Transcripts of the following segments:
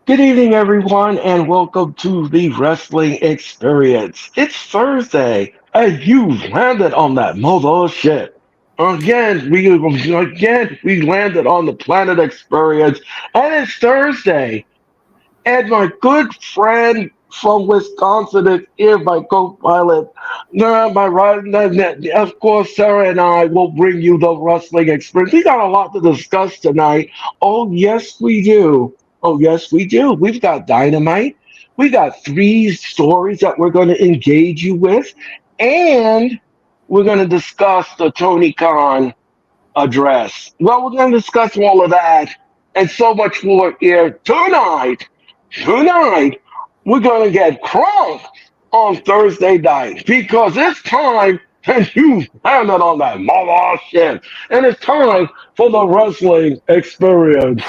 Good evening, everyone, and welcome to the Wrestling Experience. It's Thursday, and you landed on that mother shit. We landed on the Planet Experience, and it's Thursday. And my good friend from Wisconsin is here, my co-pilot. Of course, Sarah and I will bring you the wrestling experience. We got a lot to discuss tonight. Oh, yes, we do. Oh, yes, we do. We've got Dynamite. We got three stories that we're going to engage you with. And we're going to discuss the Tony Khan address. Well, we're going to discuss all of that and so much more here tonight. Tonight, we're going to get crunk on Thursday night because it's time, and you landed on that mother shit, and it's time for the wrestling experience.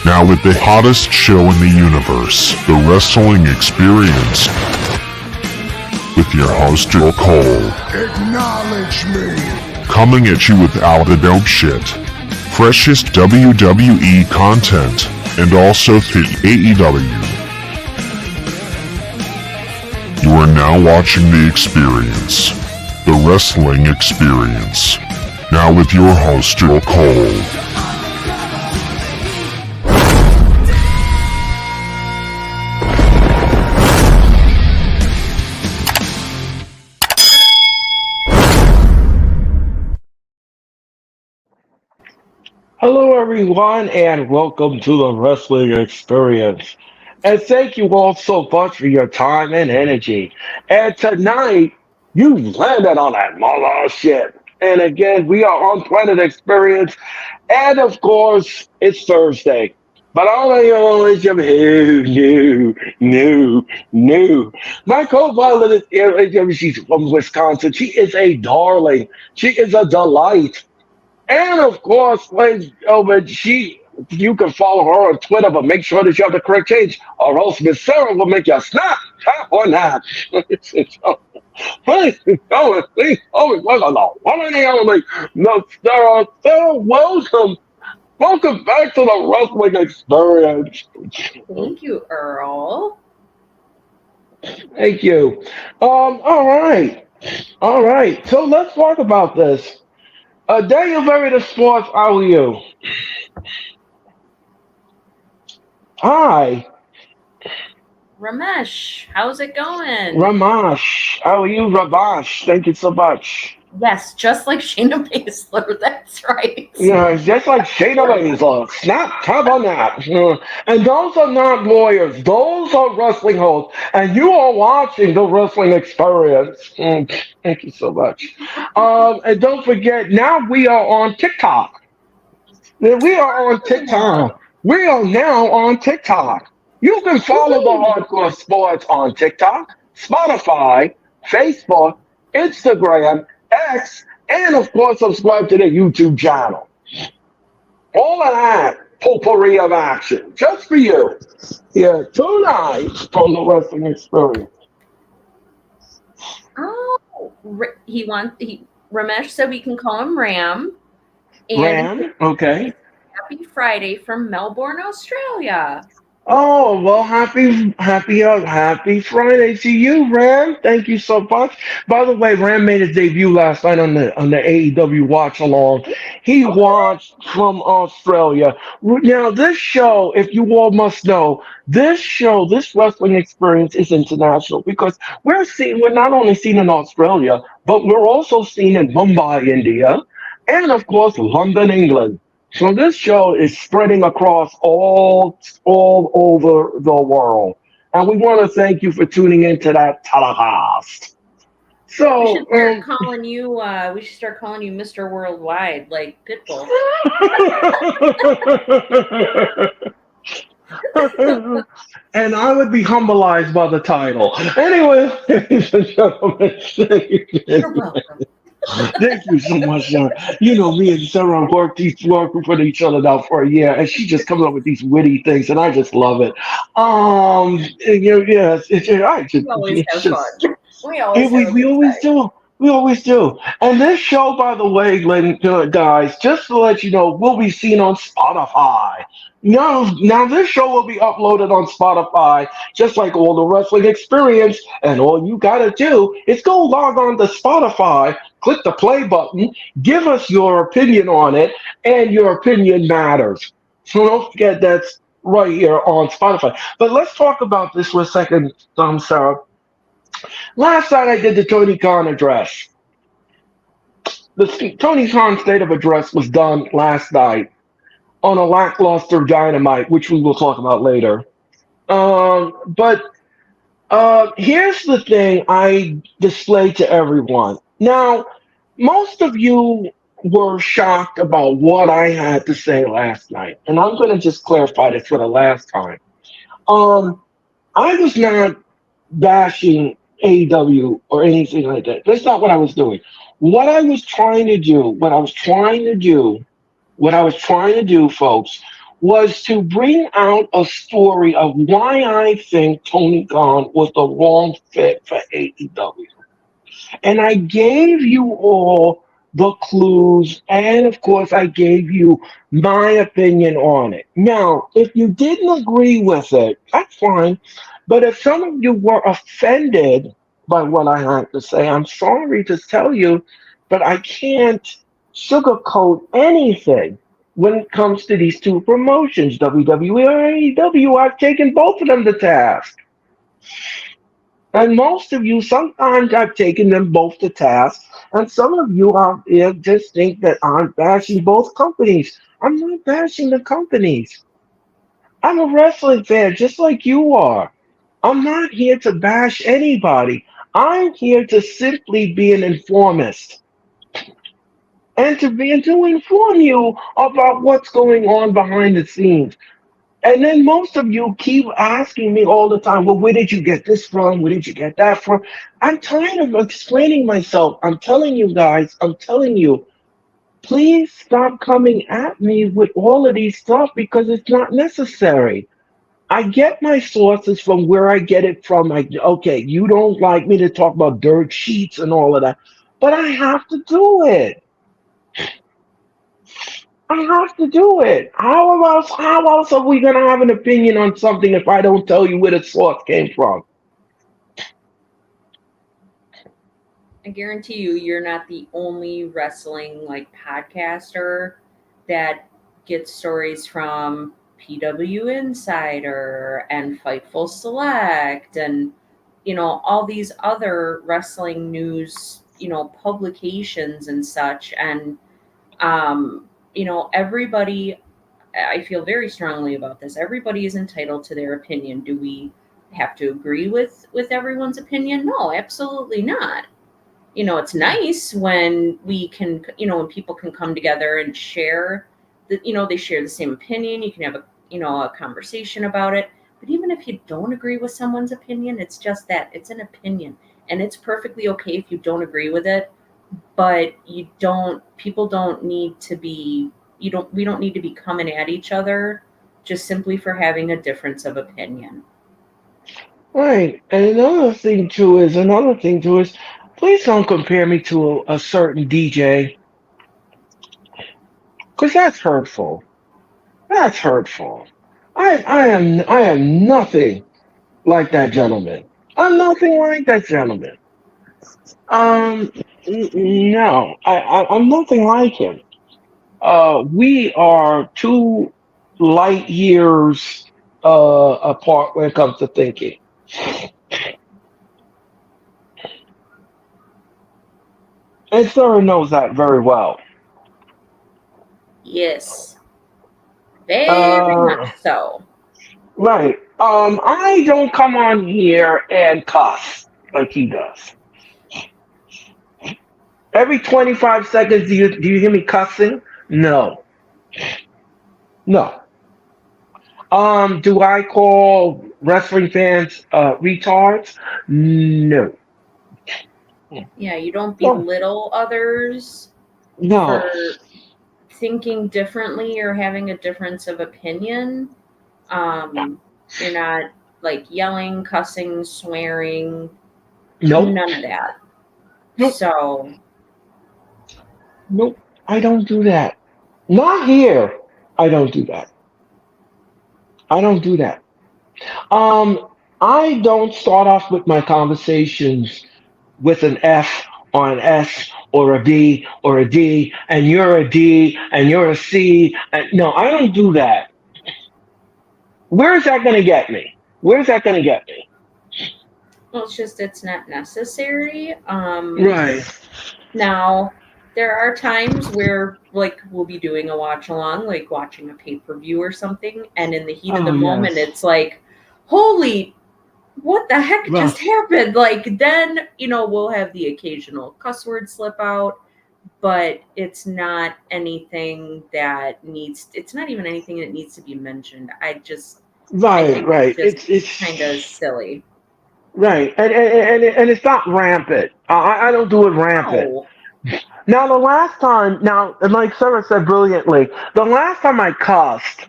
Now with the hottest show in the universe, The Wrestling Experience, with your host, Earl Cole. Acknowledge me. Coming at you with all the dope shit, freshest WWE content, and also the AEW. You are now watching The Experience, The Wrestling Experience. Now with your host, Earl Cole. Hello, everyone, and welcome to the Wrestling Experience. And thank you all so much for your time and energy. And tonight, you landed on that mother shit. And again, we are on Planet Experience. And of course, it's Thursday. But all I know is no. My co-pilot is here. She's from Wisconsin. She is a darling. She is a delight. And of course, ladies and gentlemen, you can follow her on Twitter, but make sure that you have the correct page, or else Miss Sarah will make you snap, tap, or not. Please, welcome the one and only Miss Sarah. Sarah, welcome. Welcome back to the Wrestling Experience. Thank you, Earl. Thank you. All right. All right. So let's talk about this. Daniel Berry, the sports, how are you? Hi, Ramesh, how's it going? Ramash. How are you, Ramash? Thank you so much. Yes, just like Shayna Baszler, that's right. Yeah, it's just like Shayna Baszler. Snap, tap on that. And those are not lawyers. Those are wrestling hosts. And you are watching the Wrestling Experience. Thank you so much. And don't forget, now we are on TikTok. We are on TikTok. We are now on TikTok. You can follow the Hardcore Sports on TikTok, Spotify, Facebook, Instagram, X, and of course, subscribe to the YouTube channel. All of that potpourri of action just for you here tonight on the Wrestling Experience. Oh, Ramesh said we can call him Ram. And Ram, okay. happy Friday from Melbourne, Australia. Oh, well, happy Friday to you, Ram. Thank you so much. By the way, Ram made his debut last night on the AEW watch along. He watched from Australia. Now, this show, if you all must know, this wrestling experience is international because we're not only seen in Australia, but we're also seen in Mumbai, India, and of course London, England. So this show is spreading across all over the world. And we want to thank you for tuning into that telecast. We should So, start calling you. We should start calling you Mr. Worldwide, like Pitbull. and I would be humbleized by the title. Anyway, ladies and gentlemen, You're welcome. thank you so much, John. You know, me and Sarah worked for each other now for a year, and she just comes up with these witty things, and I just love it. You know, yes, We always it's have fun. just We always have a we good always time. do. We always do. And this show, by the way, guys, just to let you know, will be seen on Spotify. Now this show will be uploaded on Spotify, just like all the wrestling experience. And all you gotta do is go log on to Spotify, click the play button, give us your opinion on it, and your opinion matters. So don't forget that's right here on Spotify. But let's talk about this for a second, Sarah. Last night I did the Tony Khan address. The Tony Khan State of Address was done last night on a lackluster Dynamite, which we will talk about later. But here's the thing I displayed to everyone. Now, most of you were shocked about what I had to say last night, and I'm going to just clarify this for the last time. Um, I was not bashing AEW or anything like that. That's not what I was doing. What I was trying to do, folks, was to bring out a story of why I think Tony Khan was the wrong fit for AEW. And I gave you all the clues, and of course, I gave you my opinion on it. Now, if you didn't agree with it, that's fine. But if some of you were offended by what I had to say, I'm sorry to tell you, but I can't sugarcoat anything when it comes to these two promotions, WWE or AEW. I've taken both of them to task. And most of you, sometimes I've taken them both to task, and some of you out there just think that I'm bashing both companies. I'm not bashing the companies. I'm a wrestling fan just like you are. I'm not here to bash anybody. I'm here to simply be an informist and to inform you about what's going on behind the scenes. And then most of you keep asking me all the time, well, where did you get this from? Where did you get that from? I'm tired of explaining myself. I'm telling you guys, I'm telling you, please stop coming at me with all of these stuff because it's not necessary. I get my sources from where I get it from. Okay, you don't like me to talk about dirt sheets and all of that, but I have to do it. I have to do it. How else are we gonna have an opinion on something if I don't tell you where the source came from? I guarantee you, you're not the only wrestling like podcaster that gets stories from PW Insider and Fightful Select and all these other wrestling news publications and such. And everybody, I feel very strongly about this. Everybody is entitled to their opinion. Do we have to agree with everyone's opinion? No, absolutely not. It's nice when we can, when people can come together and share that, they share the same opinion. You can have a conversation about it. But even if you don't agree with someone's opinion, it's just that it's an opinion, and it's perfectly okay if you don't agree with it. But people don't need to be, we don't need to be coming at each other just simply for having a difference of opinion. Right. And another thing too is, please don't compare me to a certain DJ, because that's hurtful. That's hurtful. I am nothing like that gentleman. I'm nothing like that gentleman. Um, no, I'm nothing like him. We are two light years apart when it comes to thinking. And Sarah knows that very well. Yes, very much Uh, so. right. I don't come on here and cuss like he does. Every 25 seconds, do you hear me cussing? No, no. Do I call wrestling fans retards? No, Yeah, you don't no, belittle others no, for thinking differently or having a difference of opinion. You're not like yelling, cussing, swearing, nope, none of that. nope, So, nope. I don't do that. Not here. I don't do that. I don't do that. Um, I don't start off with my conversations with an F or an S or a B or a D, and you're a D and you're a C. And, no, I don't do that. Where is that going to get me? Where's that going to get me? well, it's just it's not necessary. Right. Now, there are times where, like, we'll be doing a watch along, like watching a pay per view or something, and in the heat of the Oh, moment, yes. it's like, holy, what the heck Right. just happened? Like, then, we'll have the occasional cuss word slip out, but it's not anything that it's not even anything that needs to be mentioned. I Right, think it's right. just kind of silly. Right, and it's not rampant. I don't do it rampant. No. Now the last time, now and like Sarah said brilliantly, the last time I cussed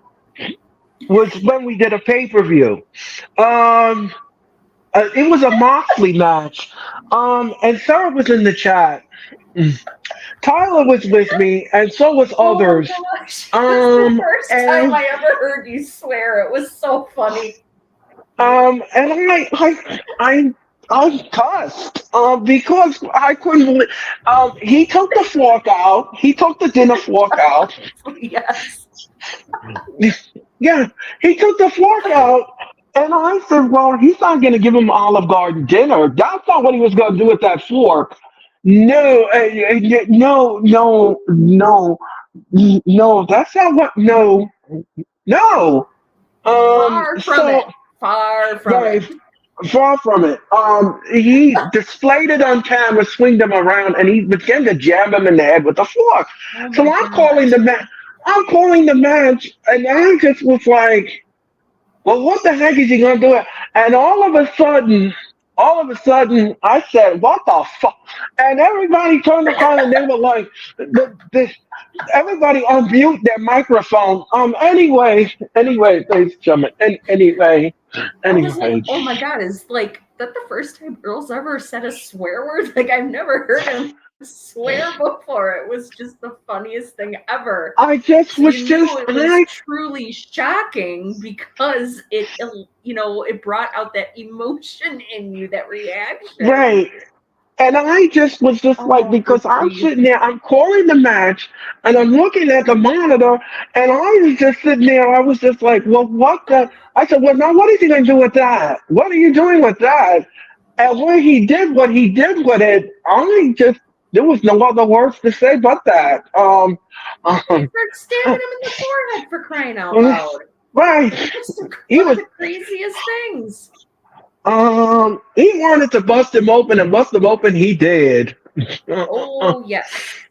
was when we did a pay per view. Um, it was a Moxley match. And Sarah was in the chat. Tyler was with me, and so was Oh my others. gosh. That's the first time And I ever heard you swear. It was so funny. and I cussed because I couldn't believe. He took the fork out. He took the dinner fork out. Yes. Yeah, he took the fork out, and I said, "Well, he's not going to give him Olive Garden dinner. That's not what he was going to do with that fork." No, no, no, no, no. That's not what. No, no. Far from So it. Far from right, it. far from it. He displayed it on camera, swinged him around, and he began to jab him in the head with a fork. Oh So my I'm calling gosh. the match. I'm calling the match, and I just was like, "Well, what the heck is he gonna do?" And all of a sudden, I said, "What the fuck?" And everybody turned around, and they were like, everybody unmute their microphone. Anyway, ladies and gentlemen, I was like, anyway. oh my god, is like that the first time Earl's ever said a swear word? Like I've never heard him swear before. It was just the funniest thing ever. I just So was you knew just it was truly shocking because it brought out that emotion in you, that reaction. right. And I just was just like, Oh, good because I'm grief. sitting there, I'm calling the match, and I'm looking at the monitor, and I was just sitting there. I was just like, well, what the? I said, well, now what is he going to do with that? What are you doing with that? And when he did what he did with it, there was no other words to say but that. He Um, started stabbing him in the forehead for crying out loud. right. Just He one of was the craziest things. he wanted to bust him open and bust him open. He did. Oh yes.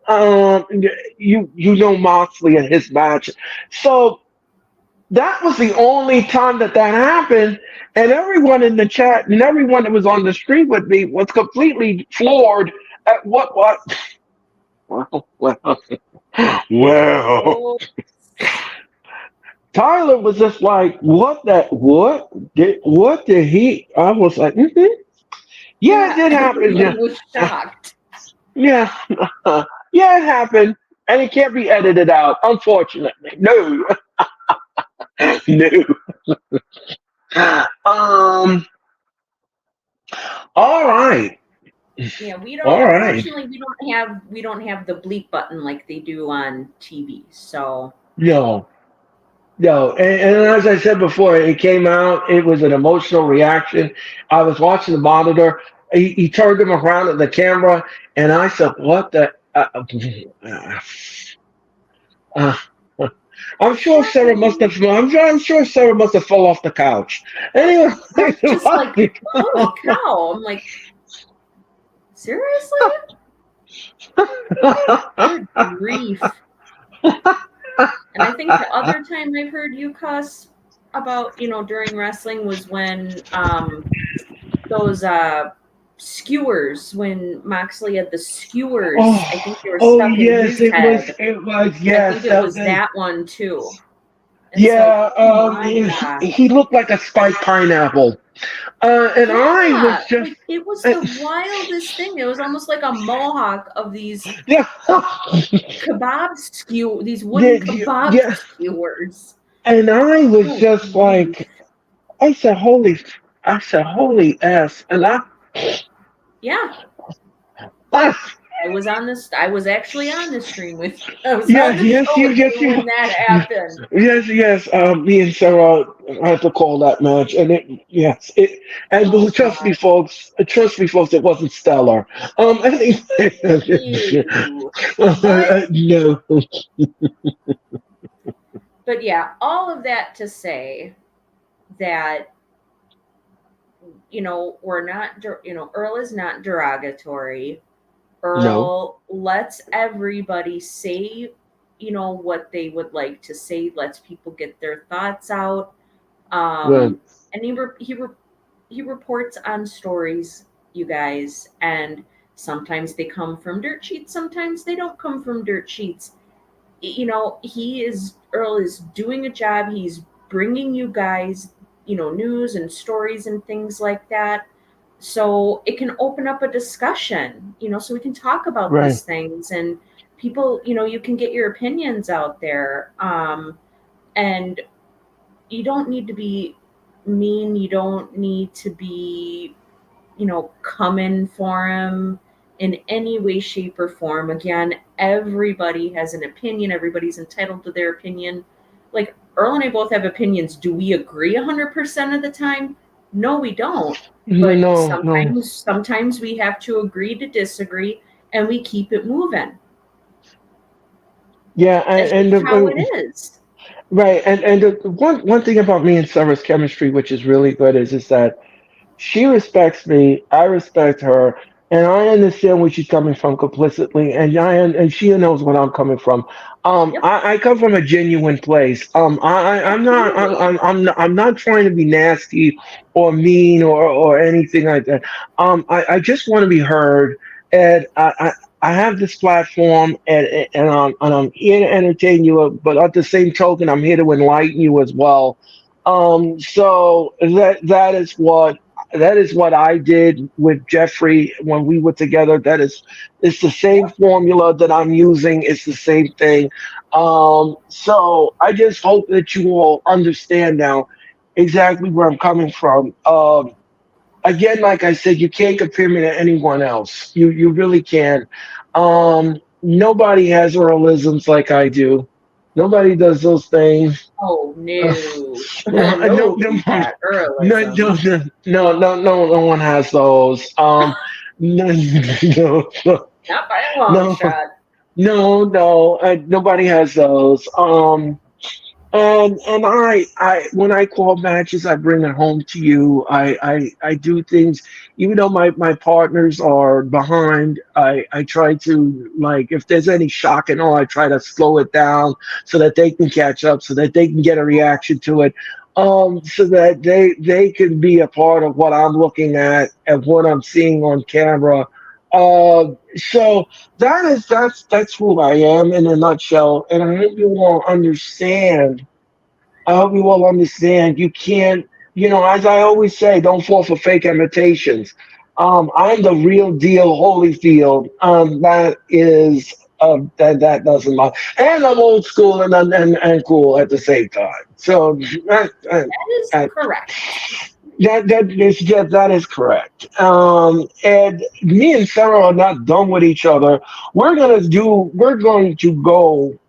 Um, you know Moxley and his match. So that was the only time that happened, and everyone in the chat and everyone that was on the street with me was completely floored at what. Well, well. Oh, Tyler was just like, what did he? I was like, yeah, it yeah, did happen. everyone Yeah, was shocked. yeah, yeah, it happened, and it can't be edited out, unfortunately. No. No. Um. All right. Yeah, we don't. All right. Unfortunately, we don't have the bleep button like they do on TV. So No. No. And as I said before, it came out. It was an emotional reaction. I was watching the monitor. He turned him around at the camera, and I said, "What the?" Uh, I'm sure Sarah must have. I'm sure Sarah must have fell off the couch. Anyway, I was just like, "Holy cow!" I'm like, seriously? Good grief! And I think the other time I've heard you cuss about, during wrestling was when those skewers, when Moxley had the skewers, I think oh, they were oh stuck in yes, his it was. head. It was I think yes. it was that one too. It's like, Yeah. oh my God. He looked like a spiked pineapple. And I was Yeah, just. like it was the wildest thing. It was almost like a mohawk of these Yeah. these Yeah. wooden kebab Yeah. skewers. And I was Oh, just grief. like, I said, holy, I said, holy s, and Yeah, I I was on this. I was actually on the stream with you. I was on yes, the yes, show you, with yes, you you, when that happened. yes, yes. Me and Sarah had to call that match, and yes, Oh God. trust me, folks, it wasn't stellar. Anyway, Ew. But no, but yeah, all of that to say that we're not. Earl is not derogatory. no, Earl lets everybody say, what they would like to say. Lets people get their thoughts out. good, And he reports on stories, you guys, and sometimes they come from dirt sheets. Sometimes they don't come from dirt sheets. Earl is doing a job. He's bringing you guys, news and stories and things like that. So it can open up a discussion, so we can talk about right, these things and people, you can get your opinions out there. And you don't need to be mean. You don't need to be, coming for him in any way, shape, or form. Again, everybody has an opinion. Everybody's entitled to their opinion. Like Earl and I both have opinions. Do we agree 100% of the time? No, we don't. But no, no, sometimes we have to agree to disagree, and we keep it moving. yeah, That's and, just how it and is. right, and the one thing about me and Sarah's chemistry, which is really good, is that she respects me, I respect her, and I understand where she's coming from complicitly, and she knows where I'm coming from. Yep, I come from a genuine place. I'm not absolutely. I'm not trying to be nasty or mean or anything like that. I just want to be heard, and I have this platform, and I'm here to entertain you, but at the same token, I'm here to enlighten you as well. So that is what I did with Jeffrey when we were together. It's the same Yep. formula that I'm using. It's the same thing. So I just hope that you all understand now exactly where I'm coming from. Again, like I said, you can't compare me to anyone else. You really can't. Nobody has oralisms like I do. Nobody does those things. Oh Uh, no. no, Nobody's got no, earlisms. no one has those. No, no, Not by a long no, shot. no, nobody has those. And when I call matches, I bring it home to you. I do things, even though my partners are behind. I try to, like, if there's any shock and all, I try to slow it down so that they can catch up, so that they can get a reaction to it, so that they can be a part of what I'm looking at and what I'm seeing on camera. So that's who I am in a nutshell, and I hope you all understand. I hope you all understand. You can't, as I always say, don't fall for fake imitations. I'm the real deal Holyfield. That is that doesn't matter. And I'm old school and cool at the same time. So That is uh, correct. that is correct. And me and Sarah are not done with each other. We're going to go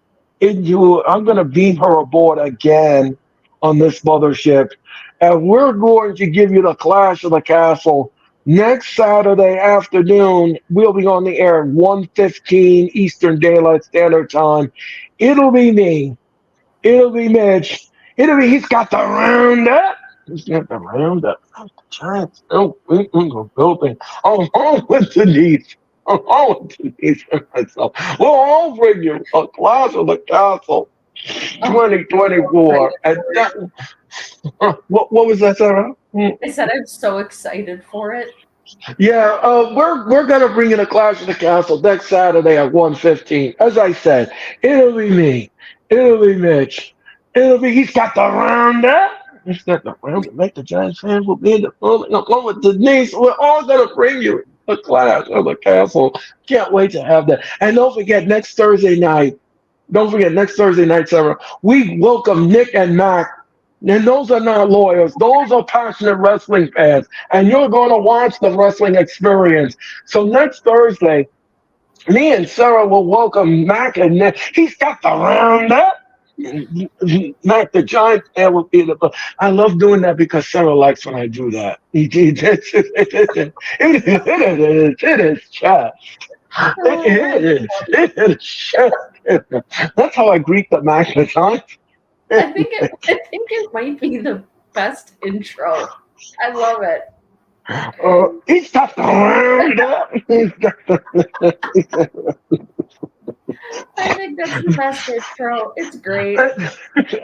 into. I'm going to beam her aboard again on this mothership, and we're going to give you the Clash of the Castle next Saturday afternoon. We'll be on the air at 1:15 Eastern Daylight Standard Time. It'll be me. It'll be Mitch. He's got the roundup. He's got the roundup. The Giants don't win in the building. I'm home with Denise. I'm home with Denise and myself. We'll all bring you a Clash of the Castle Oh, I'm so 2024. excited And for it. that, what was that, Sarah? I said I'm so excited for it. Yeah, we're gonna bring in a Clash of the Castle next Saturday at 1:15. As I said, it'll be me, it'll be Mitch, it'll be he's got the roundup. He's got the roundup. Make the Giants fans will be in the room. Along with Denise, we're all gonna bring you a Clash of the Castle. Can't wait to have that. And don't forget next Thursday night. Don't forget next Thursday night, Sarah. We welcome Nick and Mac. And those are not lawyers. Those are passionate wrestling fans. And you're going to watch the wrestling experience. So next Thursday, me and Sarah will welcome Mac and Nick. He's got the roundup. Mac the Giant fan will be the. I love doing that because Sarah likes when I do that. It is chat. Oh, It is chat. That's how I greet the Mac the Giant. I think it might be the best intro. I love it. He's got the roundup. I think that's the best intro. It's great.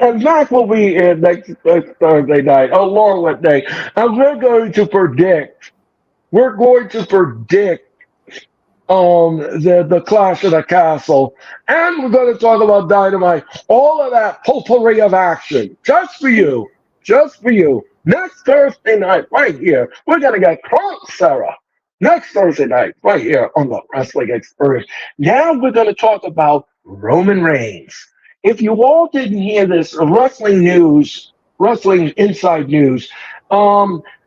And Mac will be in next Thursday night, along with Nate. And we're going to predict the Clash of the Castle. And we're going to talk about Dynamite. All of that potpourri of action. Just for you. Just for you. Next Thursday night, right here. We're going to get crunk, Sarah. Next Thursday night, right here on the Wrestling Experience. Now we're going to talk about Roman Reigns. If you all didn't hear this, wrestling inside news,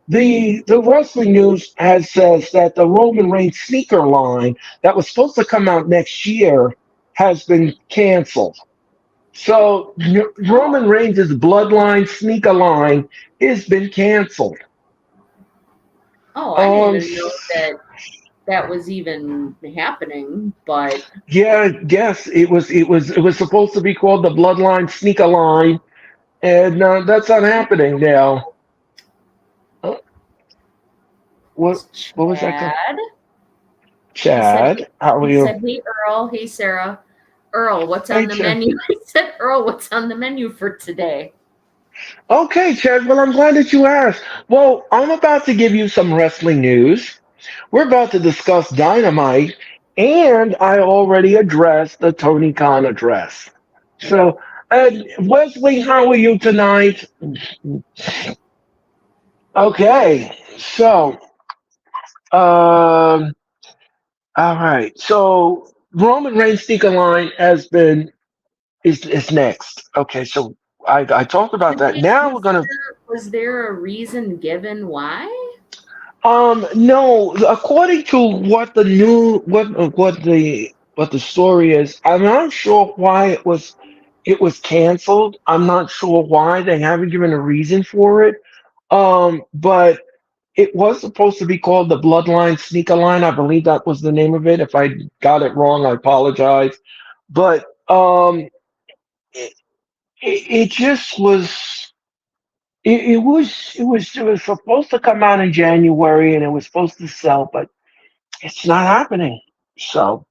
the wrestling news has says that the Roman Reigns sneaker line that was supposed to come out next year has been canceled. So Roman Reigns' bloodline sneaker line has been canceled. Oh, I didn't even know that that was even happening, but Yeah, yes, it was supposed to be called the Bloodline Sneaker Line, and that's not happening now. Uh, what what was that? Chad, he said, Chad, how are he you? said, "Hey Earl, hey Sarah, Earl, what's Hey, on the Chad. menu?" I said, "Earl, what's on the menu for today?" Okay, Chad. Well, I'm glad that you asked. Well, I'm about to give you some wrestling news. We're about to discuss Dynamite, and I already addressed the Tony Khan address. So, Wesley, how are you tonight? Okay, so, um, all right. So, Roman Reigns sneaker line is next. Okay, so I talked about that. Now we're gonna. Was there a reason given why? No. According to what the story is, I'm not sure why it was canceled. I'm not sure why they haven't given a reason for it. But it was supposed to be called the Bloodline Sneaker Line. I believe that was the name of it. If I got it wrong, I apologize. But it, it just was. It was supposed to come out in January and it was supposed to sell, but it's not happening. So,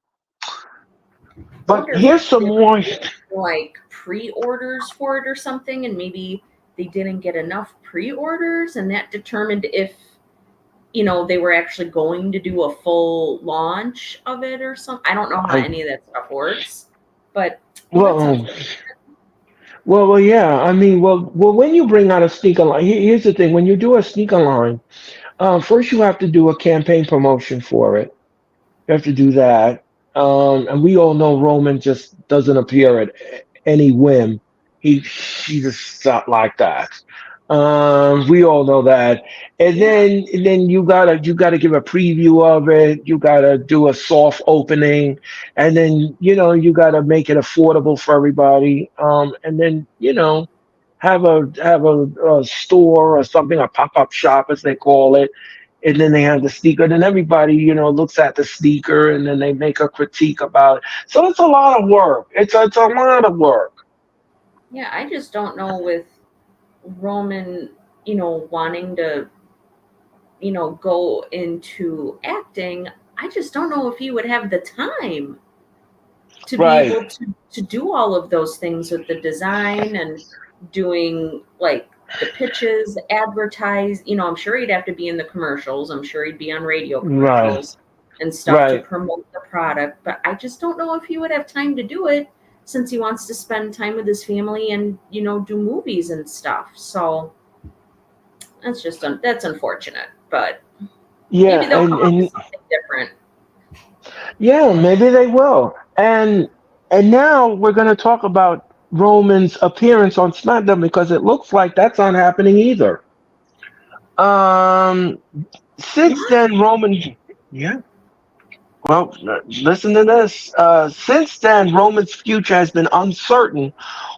I but wonder if here's some they more. were like pre-orders for it or something, and maybe they didn't get enough pre-orders, and that determined if they were actually going to do a full launch of it or something. I don't know how I, any of that stuff works, but that sounds well, well, yeah. I mean, well. When you bring out a sneaker line, here's the thing: when you do a sneaker line, first you have to do a campaign promotion for it. You have to do that. And we all know Roman just doesn't appear at any whim. He just not like that. We all know that. Yeah. And then you gotta give a preview of it. You gotta do a soft opening, and then you gotta make it affordable for everybody. And then have a store or something, a pop up shop as they call it, and then they have the sneaker. Then everybody, looks at the sneaker, and then they make a critique about it. So it's a lot of work. It's a lot of work. Yeah, I just don't know with Roman, wanting to, go into acting. I just don't know if he would have the time to be Right, able to do all of those things with the design and doing like the pitches, advertise. I'm sure he'd have to be in the commercials. I'm sure he'd be on radio right, commercials and stuff to right. promote the product. But I just don't know if he would have time to do it since he wants to spend time with his family and do movies and stuff. So that's unfortunate. But Yeah, maybe they'll come up with and something different. yeah, maybe they will. And now we're going to talk about Roman's appearance on SmackDown because it looks like that's not happening either. Um, since What? then, Roman. Yeah. Well, listen to this. Since then, Roman's future has been uncertain,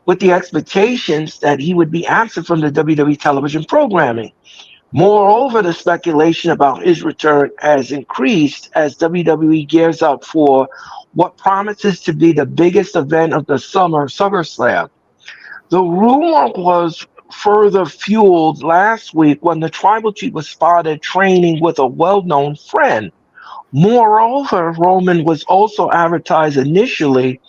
with the expectations that he would be absent from the WWE television programming. Moreover, the speculation about his return has increased as WWE gears up for what promises to be the biggest event of the summer, SummerSlam. The rumor was further fueled last week when the tribal chief was spotted training with a well known friend. Moreover, Roman was also advertised initially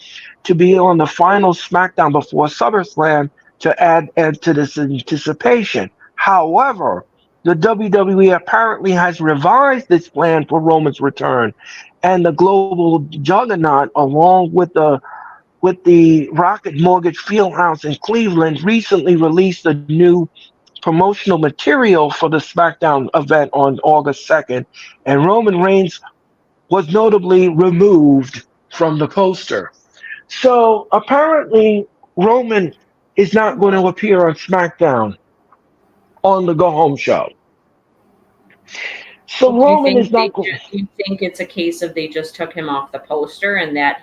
to be on the final SmackDown before SummerSlam to add to this anticipation. However, the WWE apparently has revised its plan for Roman's return, and the global juggernaut, along with the Rocket Mortgage Fieldhouse in Cleveland, recently released a new promotional material for the SmackDown event on August 2nd, and Roman Reigns was notably removed from the poster. So apparently, Roman is not going to appear on SmackDown on the Go Home show. So Well, do you Roman is think not going. do you think it's a case of they just took him off the poster and that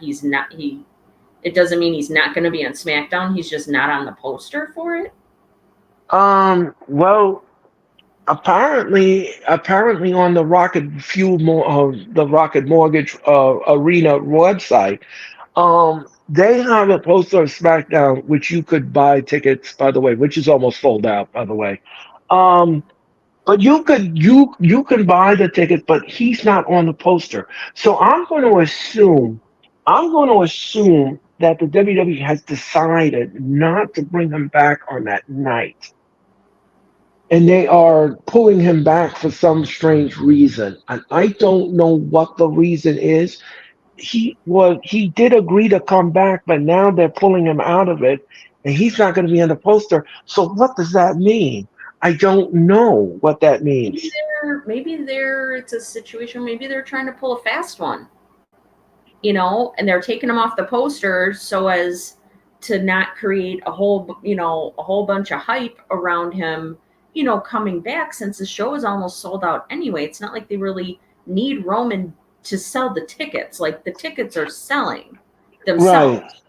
it doesn't mean he's not going to be on SmackDown. He's just not on the poster for it. Well, apparently on the Rocket Mortgage Arena website, they have a poster of SmackDown which you could buy tickets. By the way, which is almost sold out. By the way, um, but you can buy the ticket, but he's not on the poster. So I'm going to assume that the WWE has decided not to bring him back on that night, and they are pulling him back for some strange reason, and I don't know what the reason is. He did agree to come back, but now they're pulling him out of it, and he's not going to be on the poster. So what does that mean? I don't know what that Maybe means. it's a situation. Maybe they're trying to pull a fast one, and they're taking him off the poster so as to not create a whole bunch of hype around him, coming back since the show is almost sold out anyway. It's not like they really need Roman to sell the tickets. Like the tickets are selling Right, themselves.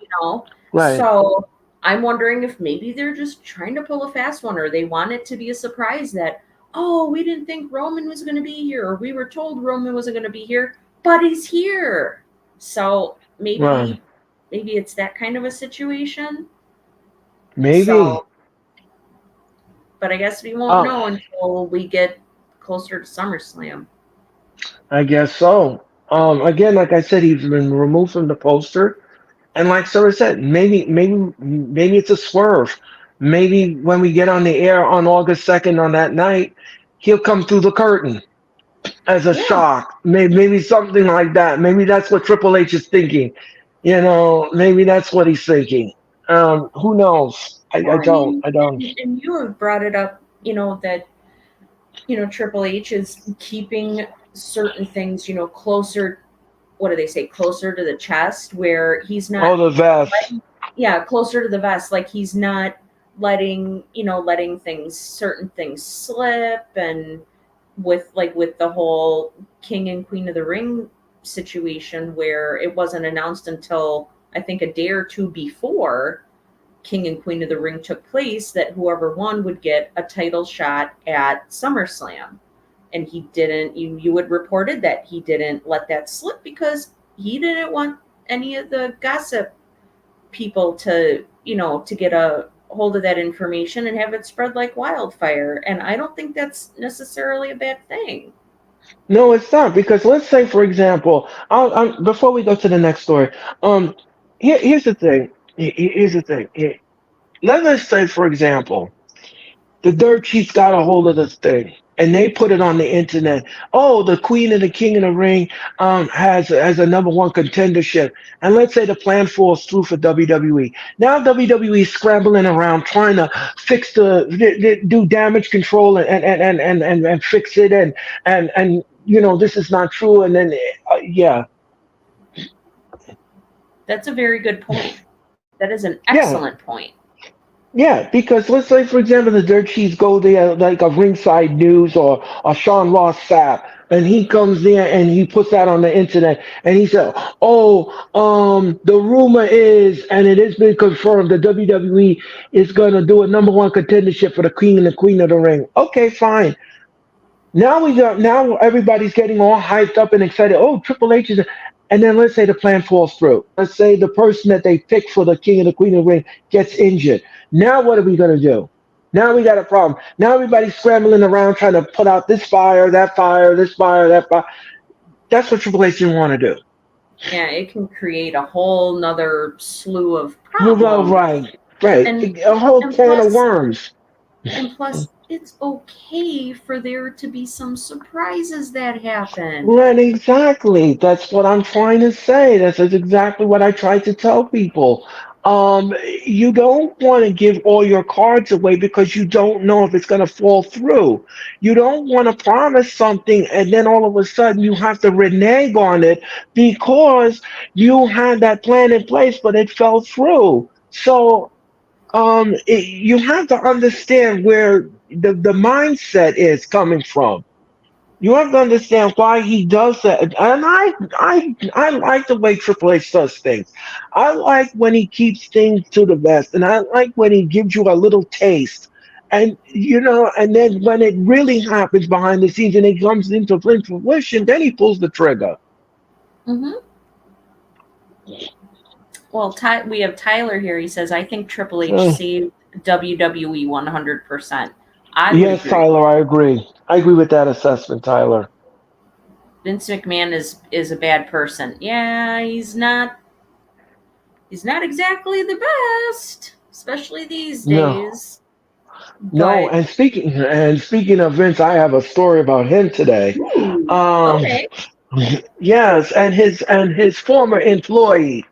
right, So I'm wondering if maybe they're just trying to pull a fast one or they want it to be a surprise that, oh, we didn't think Roman was going to be here or we were told Roman wasn't going to be here, but he's here. So right. maybe it's that kind of a situation. Maybe. So, but I guess we won't Oh, know until we get closer to SummerSlam. I guess so. Again, like I said, he's been removed from the poster. And like Sarah said, maybe it's a swerve. Maybe when we get on the air on August 2nd on that night, he'll come through the curtain as a Yeah. shock. Maybe something like that. Maybe that's what Triple H is thinking. Maybe that's what he's thinking. Who knows? I Well, I don't. mean, I don't. and you have brought it up, that Triple H is keeping certain things, closer what do they say, closer to the chest, where he's not. Oh, the vest. Closer to the vest, like he's not letting certain things slip, and with the whole King and Queen of the Ring situation, where it wasn't announced until I think a day or two before King and Queen of the Ring took place that whoever won would get a title shot at SummerSlam. And he didn't, you had reported that he didn't let that slip because he didn't want any of the gossip people to get a hold of that information and have it spread like wildfire. And I don't think that's necessarily a bad thing. No, it's not, because let's say, for example, before we go to the next story, here's the thing. Here's the thing. Let us say, for example, the dirt sheets got a hold of this thing and they put it on the internet. Oh, the Queen and the King in the Ring has a number one contendership. And let's say the plan falls through for WWE. Now WWE is scrambling around trying to fix do damage control and fix it and this is not true. And then yeah. That's a very good point. That is an excellent point. Yeah, because let's say, for example, the dirt sheets go there like a Ringside News or Sean Ross Sapp, and he comes there and he puts that on the internet, and he said, the rumor is, and it has been confirmed, that WWE is going to do a number one contendership for the King and the Queen of the Ring. Okay, fine. Now everybody's getting all hyped up and excited. Oh, Triple H is. And then let's say the plan falls through. Let's say the person that they picked for the King and the Queen of the Ring gets injured. Now what are we going to do? Now we got a problem. Now everybody's scrambling around trying to put out this fire, that fire, this fire, that fire. That's what Triple H didn't want to do. Yeah, it can create a whole nother slew of problems. Well, right. And a whole can of worms. And plus, it's okay for there to be some surprises that happen. Right, exactly. That's what I'm trying to say. That's exactly what I try to tell people. You don't want to give all your cards away because you don't know if it's going to fall through. You don't want to promise something and then all of a sudden you have to renege on it because you had that plan in place, but it fell through. So you have to understand where the mindset is coming from. You have to understand why he does that. And I like the way Triple H does things. I like when he keeps things to the vest, and I like when he gives you a little taste. And and then when it really happens behind the scenes and it comes into fruition, then he pulls the trigger. Mm-hmm. Well, we have Tyler here. He says, I think Triple H saved WWE 100%. Yes, Tyler, I agree. I agree with that assessment, Tyler. Vince McMahon is a bad person. Yeah, he's not exactly the best, especially these days. No, and speaking of Vince, I have a story about him today. Ooh, okay. Yes, and his former employee.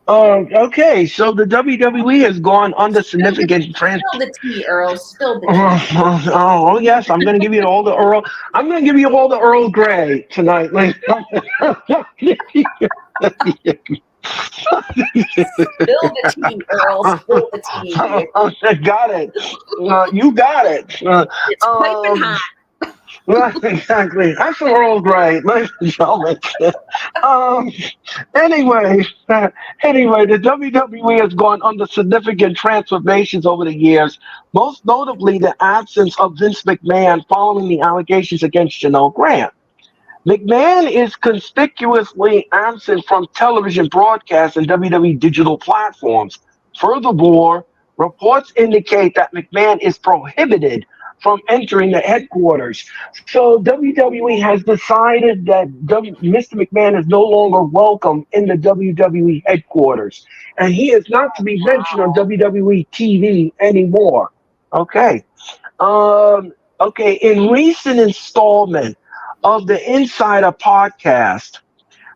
Okay, so the WWE has gone under significant Spill the tea, Earl. Spill the tea. Oh yes, I'm gonna give you all the Earl. I'm gonna give you all the Earl Grey tonight. Like, Spill the tea, Earl. Spill the tea. Got it. You got it. It's piping hot. Right, exactly. That's the Earl Grey, ladies and gentlemen. Anyway, the WWE has gone under significant transformations over the years, most notably the absence of Vince McMahon following the allegations against Janelle Grant. McMahon is conspicuously absent from television broadcasts and WWE digital platforms. Furthermore, reports indicate that McMahon is prohibited from entering the headquarters. So WWE has decided that Mr. McMahon is no longer welcome in the WWE headquarters. And he is not to be mentioned on WWE TV anymore. Okay. In recent installment of the Insider podcast,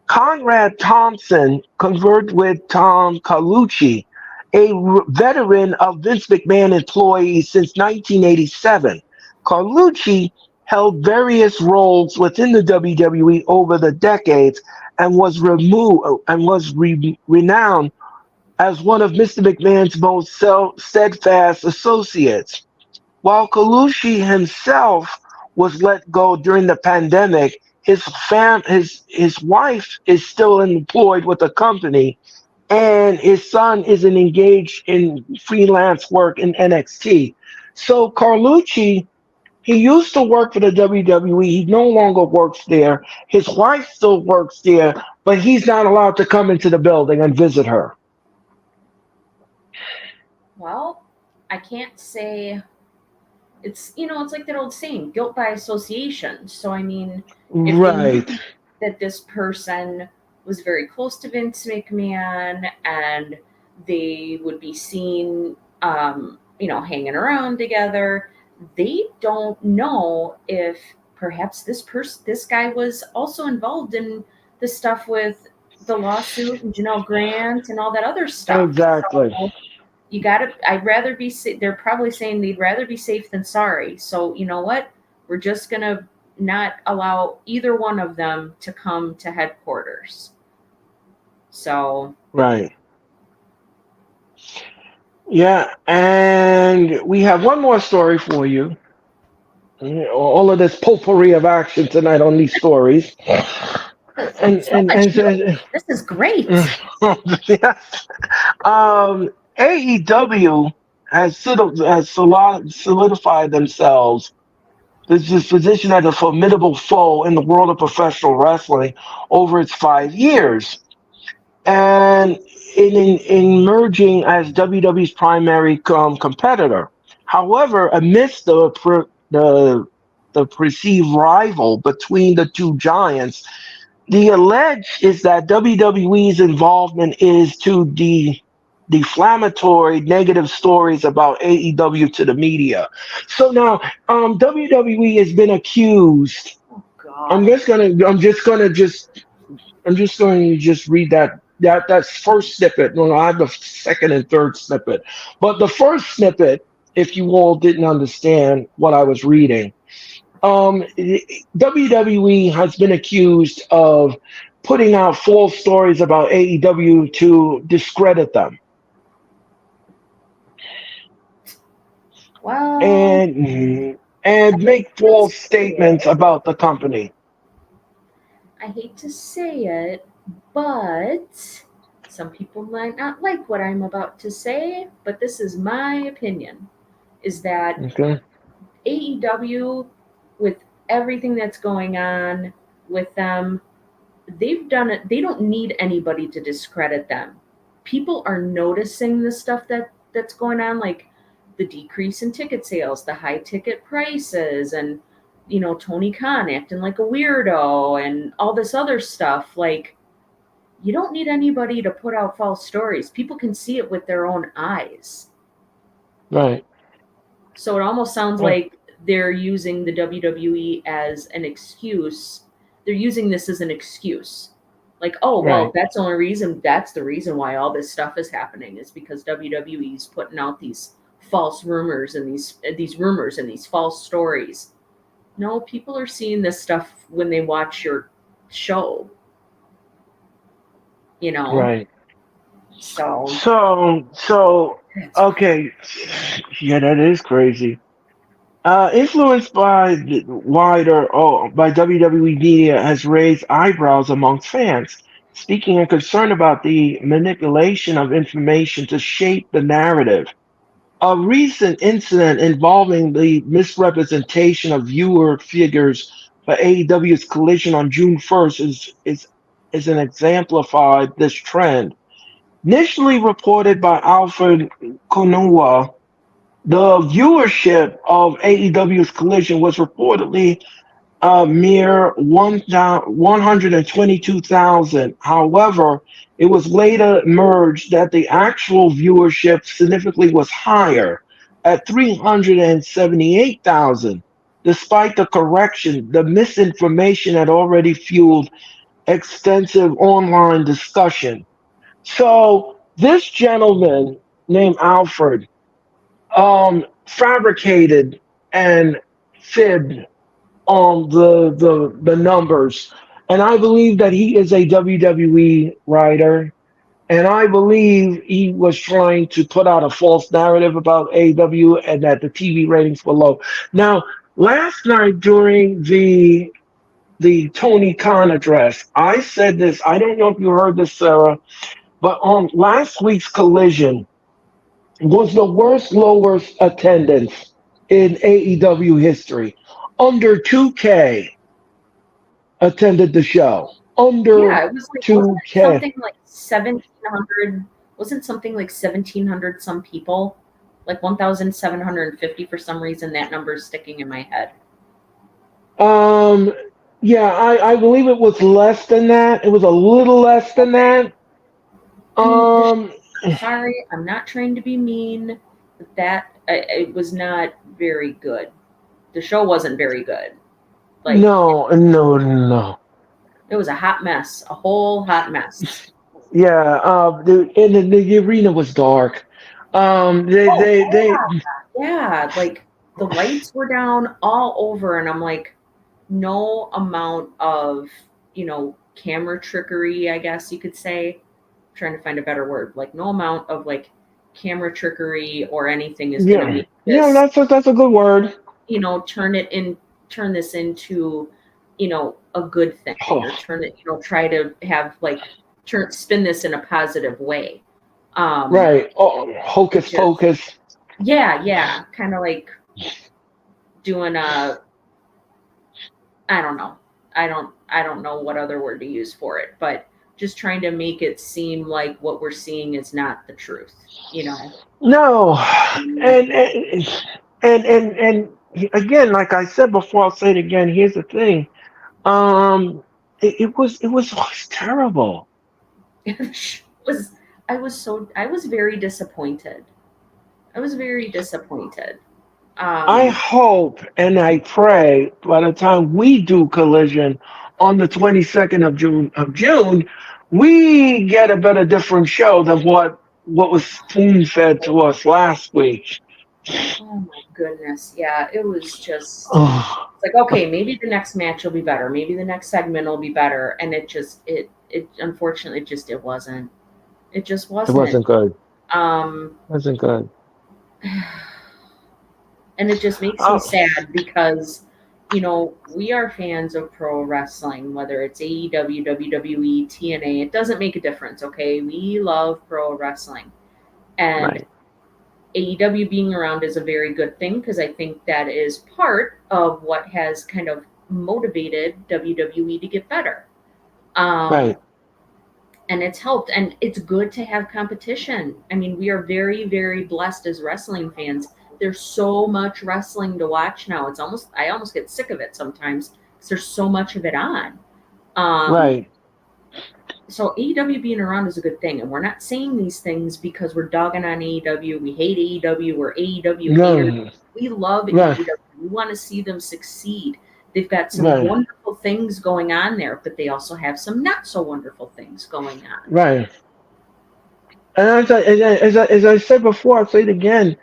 Conrad Thompson conversed with Tom Carlucci, a veteran of Vince McMahon employee since 1987. Carlucci held various roles within the WWE over the decades and was renowned as one of Mr. McMahon's most steadfast associates. While Colucci himself was let go during the pandemic, his wife is still employed with the company, and his son is engaged in freelance work in NXT. So Carlucci, he used to work for the WWE. He no longer works there. His wife still works there, but he's not allowed to come into the building and visit her. Well, I can't say it's it's like that old saying, guilt by association. So I mean, if they knew Right. that this person was very close to Vince McMahon and they would be seen hanging around together, they don't know if perhaps this guy was also involved in the stuff with the lawsuit and Janelle Grant and all that other stuff. Exactly. So I'd rather be they're probably saying they'd rather be safe than sorry. So you know what, we're just gonna not allow either one of them to come to headquarters. So Right. Yeah, and we have one more story for you. All of this potpourri of action tonight on these stories, and so and much and, and this is great. yes. AEW has solidified themselves. This is positioned as a formidable foe in the world of professional wrestling over its 5 years, and in emerging as WWE's primary competitor. However, amidst the perceived rival between the two giants, the alleged is that WWE's involvement is to deflammatory negative stories about AEW to the media. So now WWE has been accused. Oh I'm God. just gonna I'm just gonna just I'm just going to just read that first snippet. No, I have the second and third snippet, but the first snippet, if you all didn't understand what I was reading, WWE has been accused of putting out false stories about AEW to discredit them Well, and make false statements about the company. I hate to say it, but some people might not like what I'm about to say, but this is my opinion, is that Okay. AEW, with everything that's going on with them, they've done it. They don't need anybody to discredit them. People are noticing the stuff that's going on, like the decrease in ticket sales, the high ticket prices, and Tony Khan acting like a weirdo and all this other stuff. Like, you don't need anybody to put out false stories. People can see it with their own eyes. Right. So it almost sounds Right. like they're using the WWE as an excuse. They're using this as an excuse. Like, oh, well, Right. that's the reason why all this stuff is happening, is because WWE is putting out these false rumors and these rumors and these false stories. No, people are seeing this stuff when they watch your show, you know. Right. So So it's okay, yeah, that is crazy. Influenced by by WWE media has raised eyebrows amongst fans, speaking a concern about the manipulation of information to shape the narrative. A recent incident involving the misrepresentation of viewer figures for AEW's Collision on June 1st is an exemplified this trend. Initially reported by Alfred Konuwa, the viewership of AEW's Collision was reportedly a mere 122,000. However, it was later emerged that the actual viewership significantly was higher at 378,000. Despite the correction, the misinformation had already fueled extensive online discussion. So this gentleman named Alfred fabricated and fibbed on the numbers and I believe that he is a WWE writer. And I believe he was trying to put out a false narrative about AEW and that the TV ratings were low. Now, last night during the Tony Khan address, I said this. I don't know if you heard this, Sarah, but on last week's Collision was the worst lowest attendance in AEW history. Under 2K attended the show. Under Yeah, it was like, wasn't it 2K. something like 1,700? Wasn't something like 1,700 some people? Like 1,750 for some reason. That number is sticking in my head. Um, yeah, I believe it was less than that. It was a little less than that. I mean, Um, sorry, I'm not trying to be mean, but it was not very good. The show wasn't very good. Like, no. it was a hot mess, a whole hot mess. Yeah, the arena was dark. Oh, They yeah, like the lights were down all over, and I'm like, no amount of, camera trickery, I guess you could say. I'm trying to find a better word. Like, no amount of like camera trickery or anything is going to yeah, make yeah, this, that's a good word. turn this into, a good thing, or Oh, turn it, try to have like spin this in a positive way. right. Oh, It hocus just, pocus. yeah, kind of like doing I don't know. I don't know what other word to use for it, but just trying to make it seem like what we're seeing is not the truth, you know. No, Um, and and again, like I said before, I'll say it again. Here's the thing. It was terrible. it was I was very disappointed. I was very disappointed. I Um hope and I pray by the time we do Collision on the 22nd of June, we get a better different show than what was spoon fed to us last week. oh my goodness. Yeah, it was just Oh, it's like, okay, maybe the next match will be better. Maybe the next segment will be better, and it unfortunately just it wasn't. It just it wasn't. wasn't good. Um It wasn't good. and it just makes me Oh, sad because we are fans of pro wrestling, whether it's AEW, WWE, TNA. It doesn't make a difference. Okay, we love pro wrestling, and right, AEW being around is a very good thing because I think that is part of what has kind of motivated WWE to get better. um, right, and it's helped, and it's good to have competition. I mean, we are very, very blessed as wrestling fans. There's so much wrestling to watch now. I almost get sick of it sometimes because there's so much of it on. um, right. so AEW being around is a good thing, and we're not saying these things because we're dogging on AEW. We hate AEW. We're AEW haters. No, We love right, AEW. We want to see them succeed. They've got some right, wonderful things going on there, but they also have some not so wonderful things going on. right. And as I said before, I'll say it again.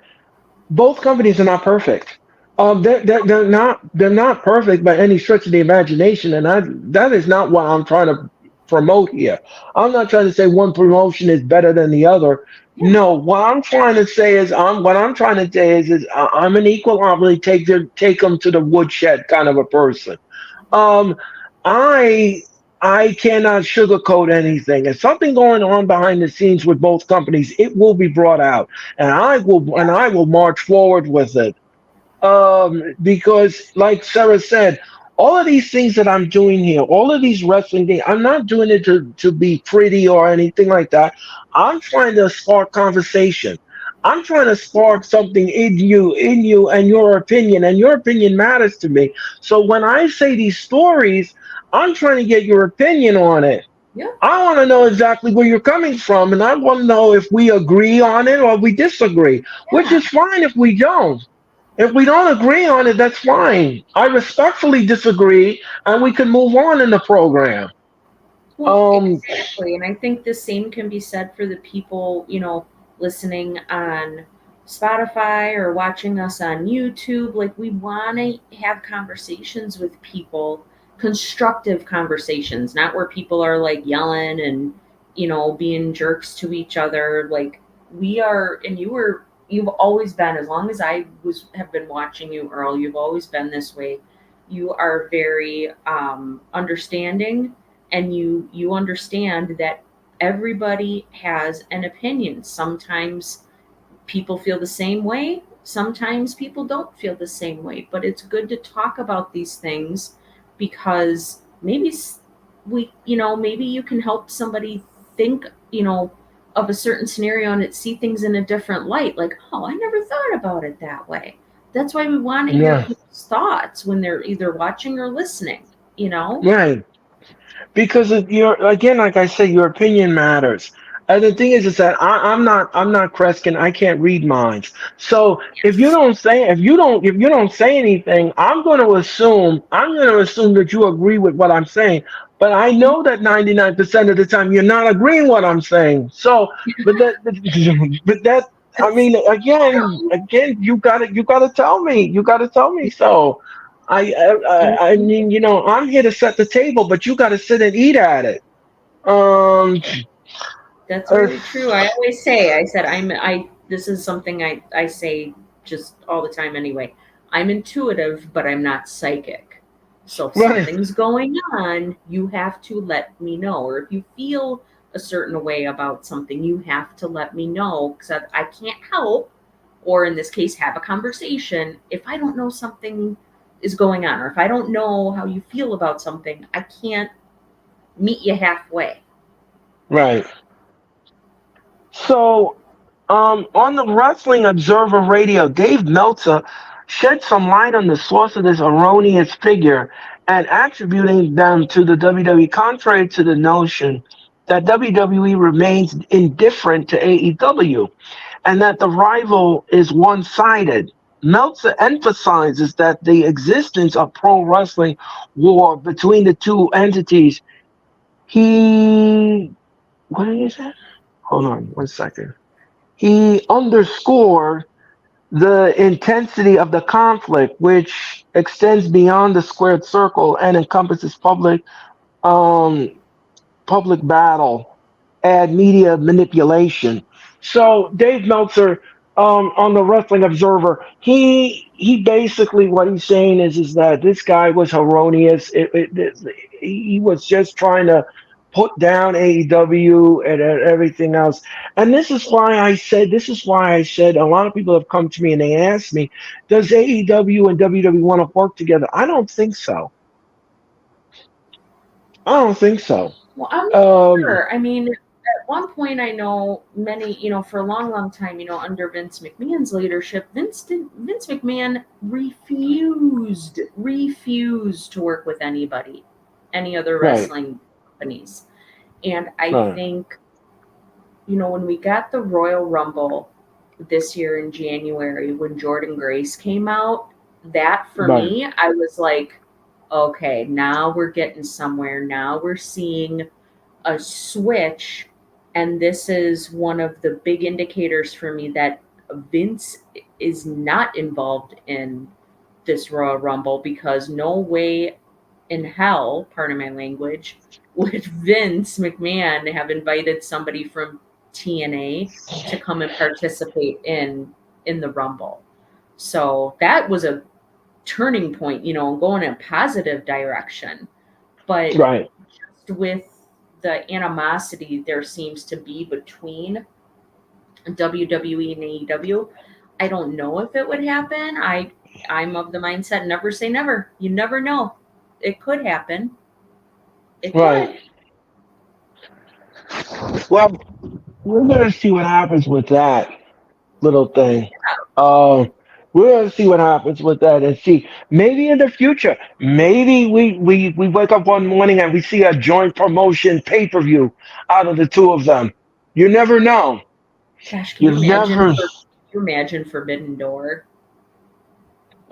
Both companies are not perfect. They're not perfect by any stretch of the imagination, and that is not what I'm trying to promote here. I'm not trying to say one promotion is better than the other. Yeah, No, what I'm trying to say is I'm an equal opportunity take them to the woodshed kind of a person. Um, I I cannot sugarcoat anything. If something going on behind the scenes with both companies, it will be brought out, and I will march forward with it. Because like Sarah said, all of these things that I'm doing here, all of these wrestling things, I'm not doing it to be pretty or anything like that. I'm trying to spark conversation. I'm trying to spark something in you, and your opinion matters to me. So when I say these stories, I'm trying to get your opinion on it. yeah, I want to know exactly where you're coming from, and I want to know if we agree on it or we disagree, which yeah. is fine if we don't. If we don't agree on it, that's fine. I respectfully disagree, and we can move on in the program. Well, Um, exactly. And I think the same can be said for the people, listening on Spotify or watching us on YouTube. Like, we want to have conversations with people constructive conversations, not where people are like yelling and, being jerks to each other. Like, we are, and you've always been, as long as have been watching you, Earl, you've always been this way. You are very understanding, and you understand that everybody has an opinion. Sometimes people feel the same way. Sometimes people don't feel the same way, but it's good to talk about these things because maybe you can help somebody think, of a certain scenario and see things in a different light. Like, oh, I never thought about it that way. That's why we want to hear Yeah, people's thoughts when they're either watching or listening, you know? right. Because your again, like I said, your opinion matters. And the thing is that I'm not Kreskin. I can't read minds. So Yes. if you don't say anything, I'm going to assume that you agree with what I'm saying. But I know that 99% of the time you're not agreeing what I'm saying. So, but that I It's mean, again, you gotta tell me, so. I mean, I'm here to set the table, but you got to sit and eat at it. Um, That's uh, very true. I always say, I said, this is something I say just all the time anyway. I'm intuitive, but I'm not psychic. So if right, something's going on, you have to let me know. Or if you feel a certain way about something, you have to let me know because I can't help, or in this case, have a conversation if I don't know something is going on, or if I don't know how you feel about something, I can't meet you halfway. right. So, on the Wrestling Observer Radio, Dave Meltzer shed some light on the source of this erroneous figure and attributing them to the WWE, contrary to the notion that WWE remains indifferent to AEW and that the rival is one sided. Meltzer emphasizes that the existence of pro wrestling war between the two entities. He, what is that? Hold on 1 second. He underscored the intensity of the conflict, which extends beyond the squared circle and encompasses um, public battle and media manipulation. So Dave Meltzer, on the Wrestling Observer, he basically what he's saying is that this guy was erroneous. He was just trying to put down AEW and everything else. And this is why I said a lot of people have come to me and they ask me, does AEW and WWE want to work together? I don't think so. I don't think so. Well, I'm not Um, sure. I mean, at one point, I know many, for a long, long time, under Vince McMahon's leadership, Vince McMahon refused to work with anybody, any other right, wrestling companies. And I right, think, when we got the Royal Rumble this year in January, when Jordan Grace came out, that for right. me, I was like, okay, now we're getting somewhere. Now we're seeing a switch, and this is one of the big indicators for me that Vince is not involved in this Royal Rumble, because no way in hell, pardon my language, would Vince McMahon have invited somebody from TNA to come and participate in the Rumble. So that was a turning point, going in a positive direction. But Right. with the animosity there seems to be between WWE and AEW, I don't know if it would happen. I'm of the mindset, never say never. You never know. It could happen. It Right. could. Well, we're gonna see what happens with that little thing. Um, we're gonna see what happens with that and see. Maybe in the future, maybe we wake up one morning and we see a joint promotion pay-per-view out of the two of them. You never know. Gosh, You never. can you imagine Forbidden Door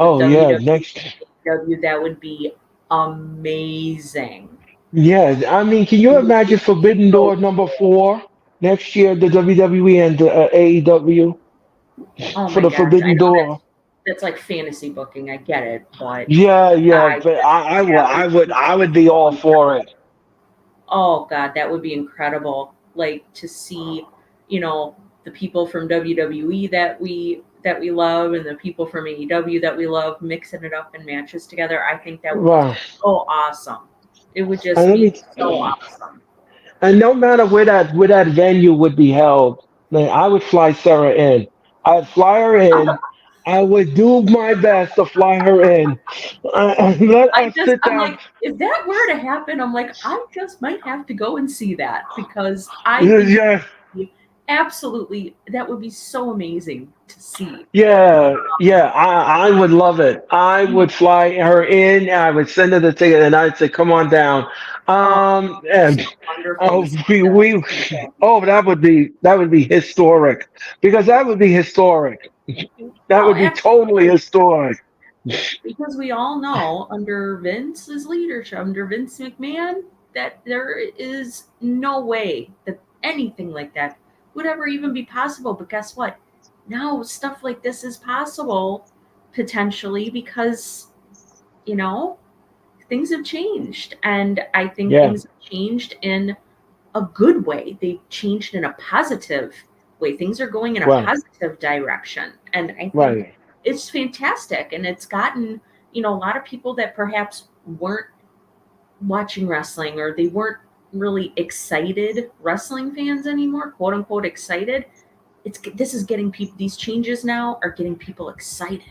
with Oh yeah, WWE next. and AEW? That would be amazing. Yeah, I mean, can you It would imagine be Forbidden so Door number cool. 4 next year? The WWE and the AEW Oh for my the gosh, I Forbidden know that's Door. that's like fantasy booking. I get it, but Yeah, yeah, I but that would I be would be all for it. oh god, that would be incredible. Like to see, you know, the people from WWE that we love and the people from AEW that we love mixing it up in matches together. I think that would be Wow. so awesome. It would And just let be me, so awesome. and no matter where that venue would be held, man, I would fly Sarah in. I'd fly her in. I would do my best to fly her in. Let us sit I'm down. like, if that were to happen, I'm like, I just might have to go and see that because I think Yeah, absolutely that would be so amazing to see. yeah, yeah. I would love it. I would fly her in. I would send her the ticket, and I'd say, "Come on down." Oh, And so wonderful to oh, see that. that would be historic because that would be historic. That No, would be totally absolutely. historic. Because we all know under Vince's leadership, under Vince McMahon, that there is no way that anything like that would ever even be possible. But guess what? Now stuff like this is possible potentially because, you know, things have changed. And I think Yeah, things have changed in a good way. They changed in a positive way. Things are going in a right, positive direction. And I think right. it's fantastic. And it's gotten, you know, a lot of people that perhaps weren't watching wrestling or they weren't really excited wrestling fans anymore, quote unquote excited. This is getting people, these changes now are getting people excited.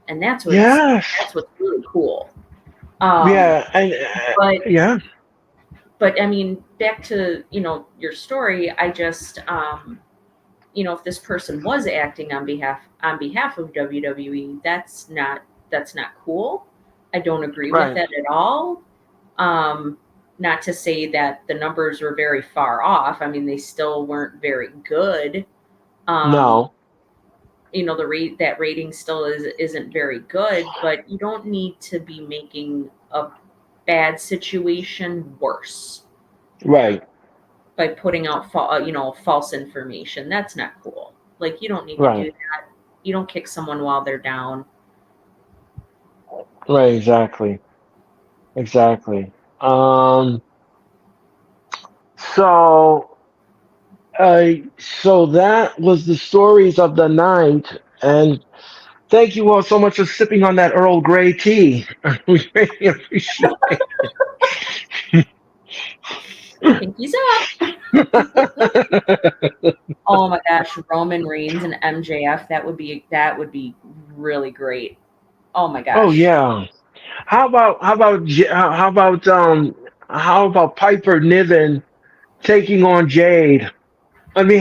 And Yes, that's what's really cool. Um, yeah, and but yeah, but I mean, back to, you know, your story, I just you know, if this person was acting on behalf of WWE, that's not cool. I don't agree with right. that at all. Um, Not to say that the numbers were very far off. I mean, they still weren't very good. Um, No, you know, the rate that rating still isn't very good, but you don't need to be making a bad situation worse right, by putting out you know, false information. That's not cool. Like you don't need to do right, that. You don't kick someone while they're down. right. Exactly, exactly. So, so that was the stories of the night, and thank you all so much for sipping on that Earl Grey tea. We really appreciate Pinkies up. it. Oh my gosh, Roman Reigns and MJF. That would be really great. Oh my Oh gosh. yeah. How about Piper Niven taking on Jade? I mean,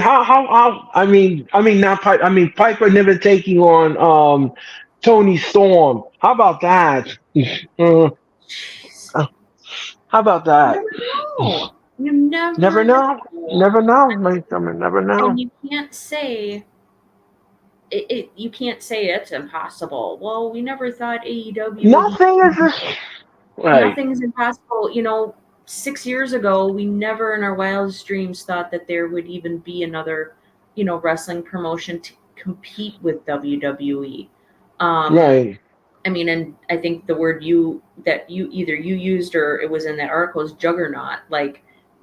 not Piper. I mean, Piper Niven taking on Tony Storm. How about that? Uh, Jeez. how about You that? never know. You Never never know. know. Never know. I mean, never know. And you can't say you can't say it's impossible. Well, we never thought AEW would Nothing is just right. nothing's impossible. You know, 6 years ago, we never in our wildest dreams thought that there would even be another, you know, wrestling promotion to compete with WWE. Um, Right. I mean, and I think the word you either you used or it was in that article is juggernaut. Like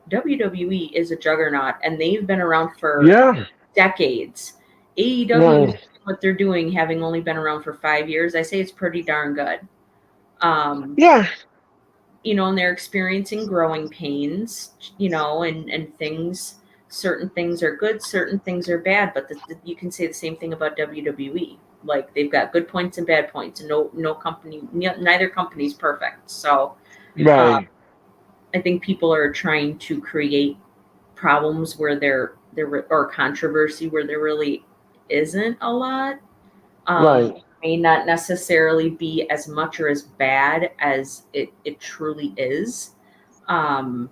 WWE is a juggernaut, and they've been around for Yeah. decades. AEW, Right. what they're doing, having only been around for 5 years, I say it's pretty darn good. Um, Yeah. you know, and they're experiencing growing pains, you know, and things, certain things are good, certain things are bad, but you can say the same thing about WWE. Like they've got good points and bad points. No company, neither company's perfect. So uh, Right. I think people are trying to create problems where there or controversy where there really isn't a lot. Right. May not necessarily be as much or as bad as it truly is. Um,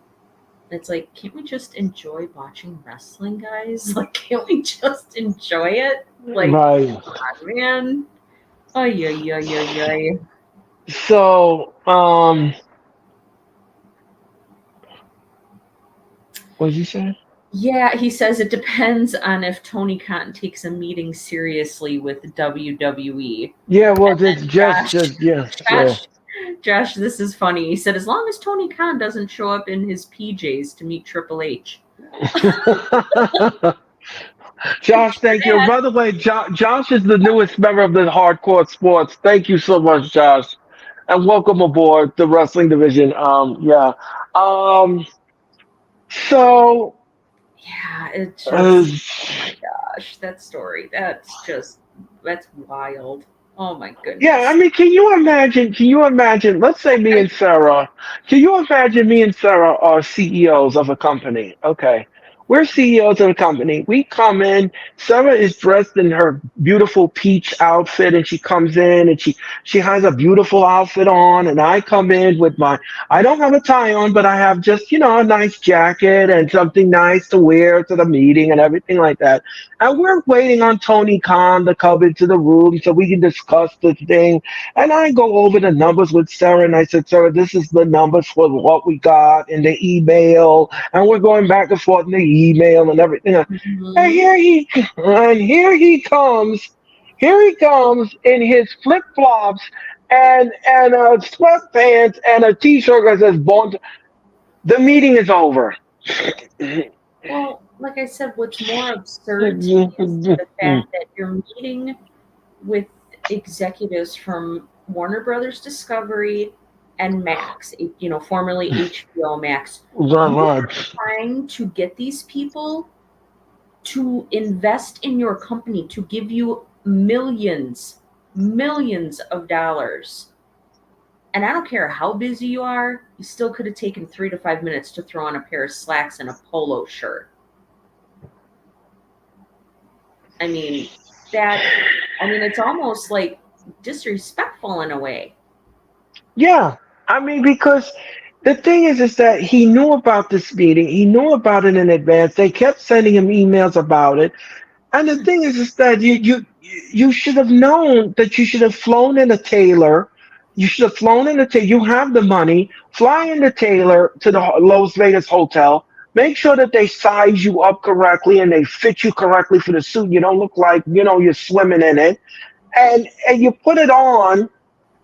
it's like, can't we just enjoy watching wrestling, guys? Like, can't we just enjoy it? Like, Right. come on, man. Oh, yeah, yeah, yeah, yeah. So, what did you say? Yeah, he says it depends on if Tony Khan takes a meeting seriously with WWE. Yeah, well, And it's then just yeah. So Josh, this is funny. He said, as long as Tony Khan doesn't show up in his PJs to meet Triple H. Josh, thank you. By the way, Josh is the newest member of the Hardcore Sports. Thank you so much, Josh, and welcome aboard the wrestling division. Yeah. Um. So. Yeah, it's Uh, just, gosh, that story. That's wild. Oh my yeah, I goodness. mean, can you imagine? Can you imagine? Let's say me I, and Sarah. Can you imagine me and Sarah are CEOs of a company? Okay, we're CEOs of a company. We come in. Sarah is dressed in her beautiful peach outfit, and she comes in and she has a beautiful outfit on, and I come in with my. I don't have a tie on, but I have just a nice jacket and something nice to wear to the meeting and everything like that. And we're waiting on Tony Khan to come into the room so we can discuss this thing. And I go over the numbers with Sarah, and I said, Sarah, this is the numbers for what we got in the email. And we're going back and forth in the email and everything. And Mhm. here he comes. Here he comes in his flip flops and sweatpants and a t-shirt that says "Born." The meeting is over. Well, like I said, what's more absurd to me is the fact that you're meeting with executives from Warner Brothers Discovery and Max, formerly HBO Max. You Right, are trying to get these people to invest in your company, to give you millions of dollars. And I don't care how busy you are, you still could have taken 3 to 5 minutes to throw on a pair of slacks and a polo shirt. I mean, it's almost like disrespectful in a way. yeah, I mean, because the thing is that he knew about this meeting. He knew about it in advance. They kept sending him emails about it. And the thing is that you should have known that you should have flown in a tailor. You should have flown in a tailor. You have the money. Fly in the tailor to the Las Vegas hotel. Make sure that they size you up correctly and they fit you correctly for the suit. You don't look like you're swimming in it. And you put it on,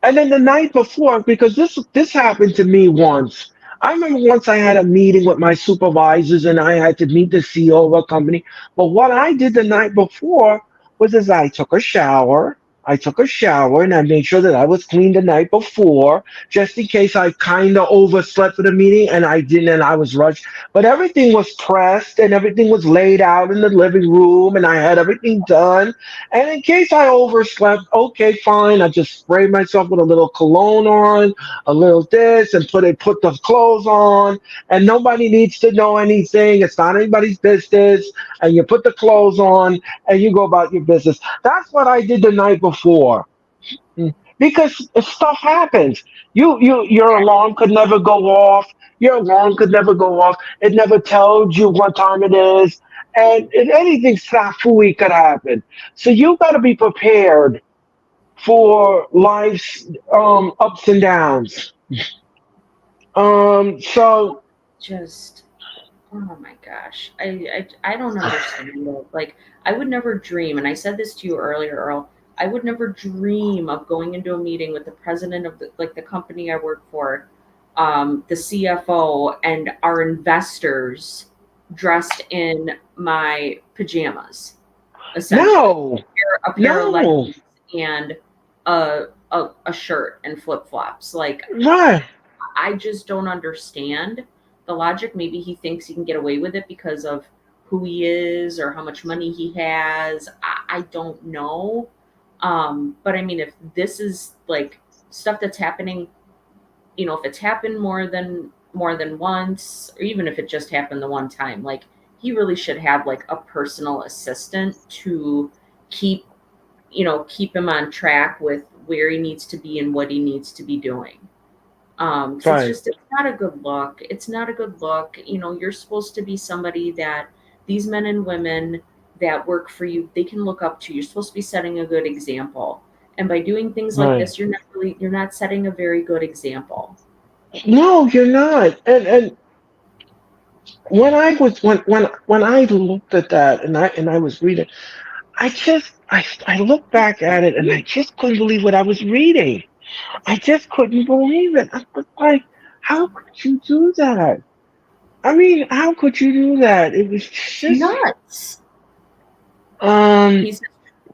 and then the night before, because this happened to me once. I remember once I had a meeting with my supervisors and I had to meet the CEO of a company. But what I did the night before was as I took a shower. I took a shower and I made sure that I was clean the night before, just in case I kind of overslept for the meeting and I didn't and I was rushed. But everything was pressed and everything was laid out in the living room and I had everything done. And in case I overslept, okay, fine. I just sprayed myself with a little cologne on, a little this, and put the clothes on. And nobody needs to know anything. It's not anybody's business. And you put the clothes on and you go about your business. That's what I did the night before. Because stuff happens. Your alarm could never go off. Your alarm could never go off. It never tells you what time it is. And if anything snafu could happen. So you got to be prepared for life's ups and downs. So Just, oh my gosh, I don't understand it. Like, I would never dream, and I said this to you earlier, Earl. I would never dream of going into a meeting with the president of the company I work for, the CFO, and our investors dressed in my pajamas, essentially no, a pair of no, leggings and a shirt and flip flops. Like, right, I just don't understand the logic. Maybe he thinks he can get away with it because of who he is or how much money he has. I don't know. But I mean, if this is like stuff that's happening, if it's happened more than once, or even if it just happened the one time, like, he really should have like a personal assistant to keep keep him on track with where he needs to be and what he needs to be doing. Because right. it's not a good look. It's not a good look. You're supposed to be somebody that these men and women that work for you, they can look up to. You're supposed to be setting a good example. And by doing things like Right. this, you're not setting a very good example. No, you're not. And when I looked at that and I was reading, I looked back at it and I just couldn't believe what I was reading. I just couldn't believe it. I was like, how could you do that? I mean, how could you do that? It was It's just nuts. um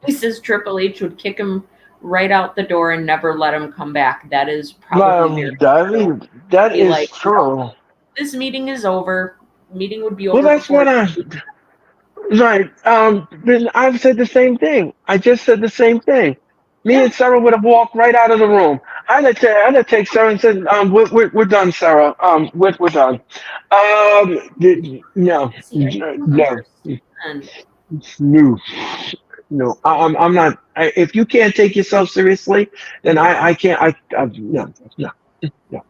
He says Triple H would kick him right out the door and never let him come back. That is probably well, very true. that Be is like, true. this meeting is over. Meeting would be Well, over that's before what I he. right. Then I've said the same thing. I just said the same thing. Me Yeah. and Sarah would have walked right out of the room. I'd have take Sarah and said, we're done, Sarah. We're done. No, See, I don't no, understand. no, no. I'm not. If you can't take yourself seriously, then I can't. No, no, no,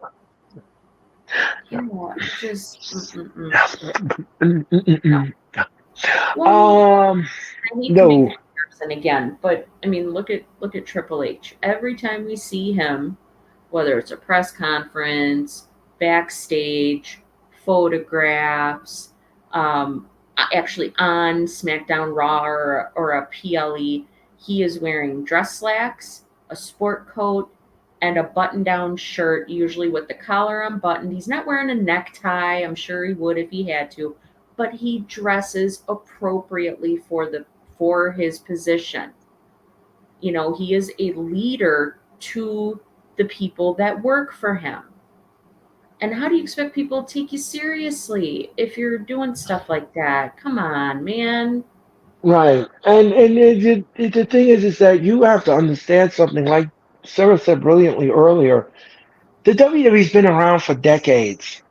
You know, I just. Mm-mm-mm. no. Well, Um, I hate to make no. the comparison again, but I mean, look at Triple H. Every time we see him, whether it's a press conference, backstage, photographs, actually on SmackDown Raw or a PLE, he is wearing dress slacks, a sport coat, and a button-down shirt, usually with the collar unbuttoned. He's not wearing a necktie. I'm sure he would if he had to, but he dresses appropriately for his position. He is a leader to the people that work for him. And how do you expect people to take you seriously if you're doing stuff like that? Come on, man. Right. The thing is that you have to understand something. Like Sarah said brilliantly earlier, the WWE's been around for decades.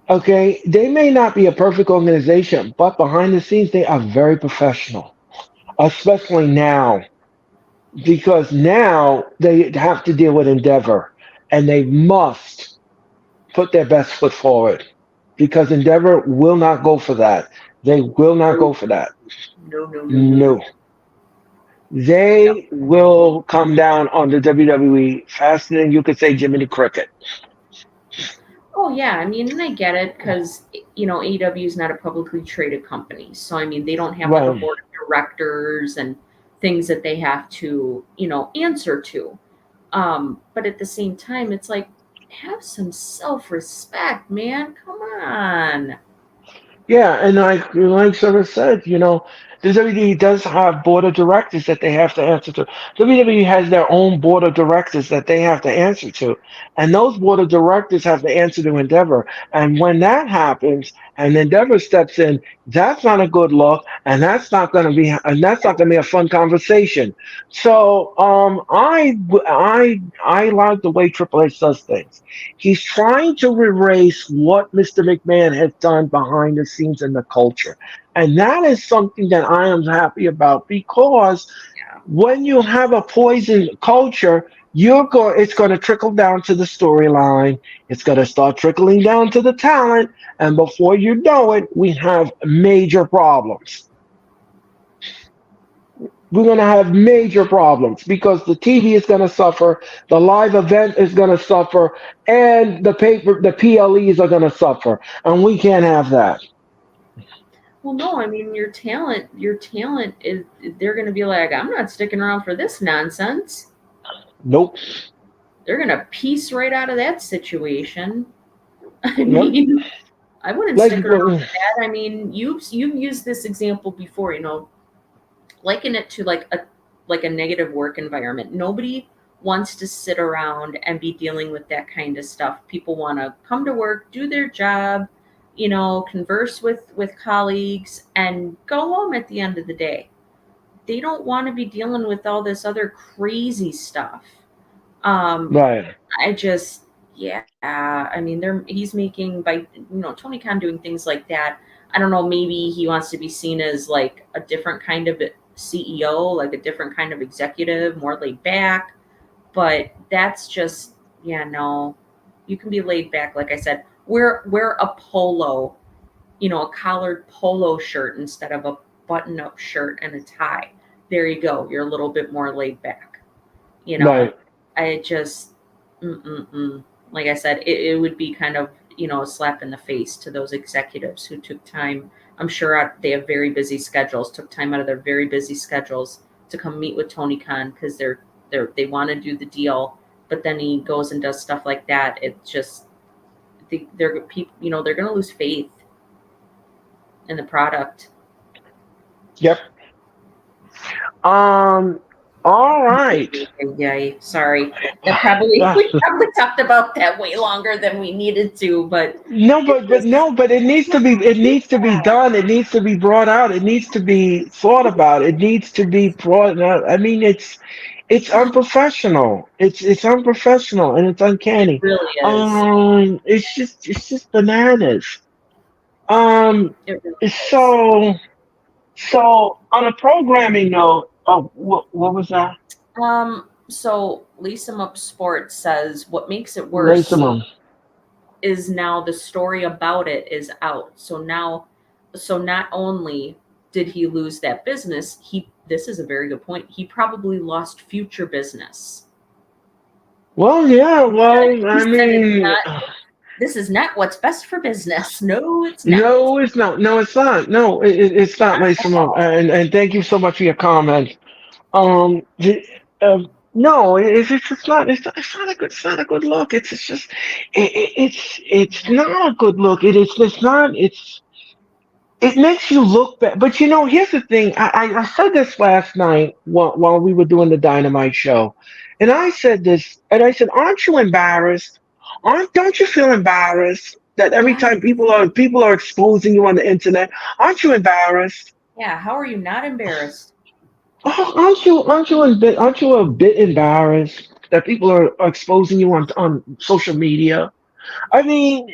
Okay, they may not be a perfect organization, but behind the scenes, they are very professional, especially now, because now they have to deal with Endeavor, and they must put their best foot forward because Endeavor will not go for that. They will not No, go for that. no, no, no, no, no. No. No. They will come down on the WWE faster than you could say Jiminy Cricket. Oh yeah, I mean, and I get it because AEW is not a publicly traded company, so I mean they don't have like a Right, board of directors and things that they have to answer to. But at the same time, it's like have some self respect, man. Come on. yeah, and like sort of said, the WWE does have board of directors that they have to answer to. WWE has their own board of directors that they have to answer to, and those board of directors have to answer to Endeavor. And when that happens, and Endeavor steps in, that's not a good look, and that's not going to be a fun conversation. So, I like the way Triple H does things. He's trying to erase what Mr. McMahon has done behind the scenes in the culture. And that is something that I am happy about because Yeah. when you have a poison culture, it's going to trickle down to the storyline. It's going to start trickling down to the talent. And before you know it, we have major problems. We're going to have major problems because the TV is going to suffer, the live event is going to suffer, and the PLEs are going to suffer, and we can't have that. Well, no, I mean your talent is they're going to be like, I'm not sticking around for this nonsense. Nope. They're going to piece right out of that situation. I Yep. mean, I wouldn't Like, stick around for that. I mean, you've used this example before, liken it to like a negative work environment. Nobody wants to sit around and be dealing with that kind of stuff. People want to come to work, do their job, converse with colleagues and go home at the end of the day. They don't want to be dealing with all this other crazy stuff. Um right. I just, yeah, I mean, he's making by Tony Khan doing things like that. I don't know. Maybe he wants to be seen as like a different kind of CEO, like a different kind of executive, more laid back. But that's just, yeah, no. You can be laid back, like I said. Wear a polo, a collared polo shirt instead of a button-up shirt and a tie. There you go. You're a little bit more laid back. You know, Right. I just, mm-mm-mm. Like I said, it would be kind of a slap in the face to those executives who took time. I'm sure they have very busy schedules, took time out of their very busy schedules to come meet with Tony Khan because they want to do the deal, but then he goes and does stuff like that. It just they're people, they're going to lose faith in the product. Yep. All right. Yeah, sorry. We probably talked about that way longer than we needed to, but but it needs to be done. It needs to be brought out. It needs to be thought about. It needs to be brought out. I mean, it's unprofessional. It's unprofessional and it's it uncanny. really is. It's just bananas. It really is. So on a programming note, oh, what was that? So Lisa Mupp Sports says what makes it Raise worse them on. is now the story about it is out. So not only did he lose that business, this is a very good point. He probably lost future business. Well, yeah. Well, I mean. This is not what's best for business. No, it's not. No, it's not. No, it's not. No, it's not, Lisa Mo. And thank you so much for your comment. Um, the, no, it's just not. It's not a good. It's not a good look. It's just. It's not a good look. It is. It's not. It makes you look bad. But here's the thing. I said this last night while we were doing the Dynamite show, and I said this, and I said, "Aren't you embarrassed? Don't you feel embarrassed that every Yeah. time people are exposing you on the internet? Aren't you embarrassed? Yeah. How are you not embarrassed? Oh, aren't you a bit embarrassed that people are exposing you on social media? I mean,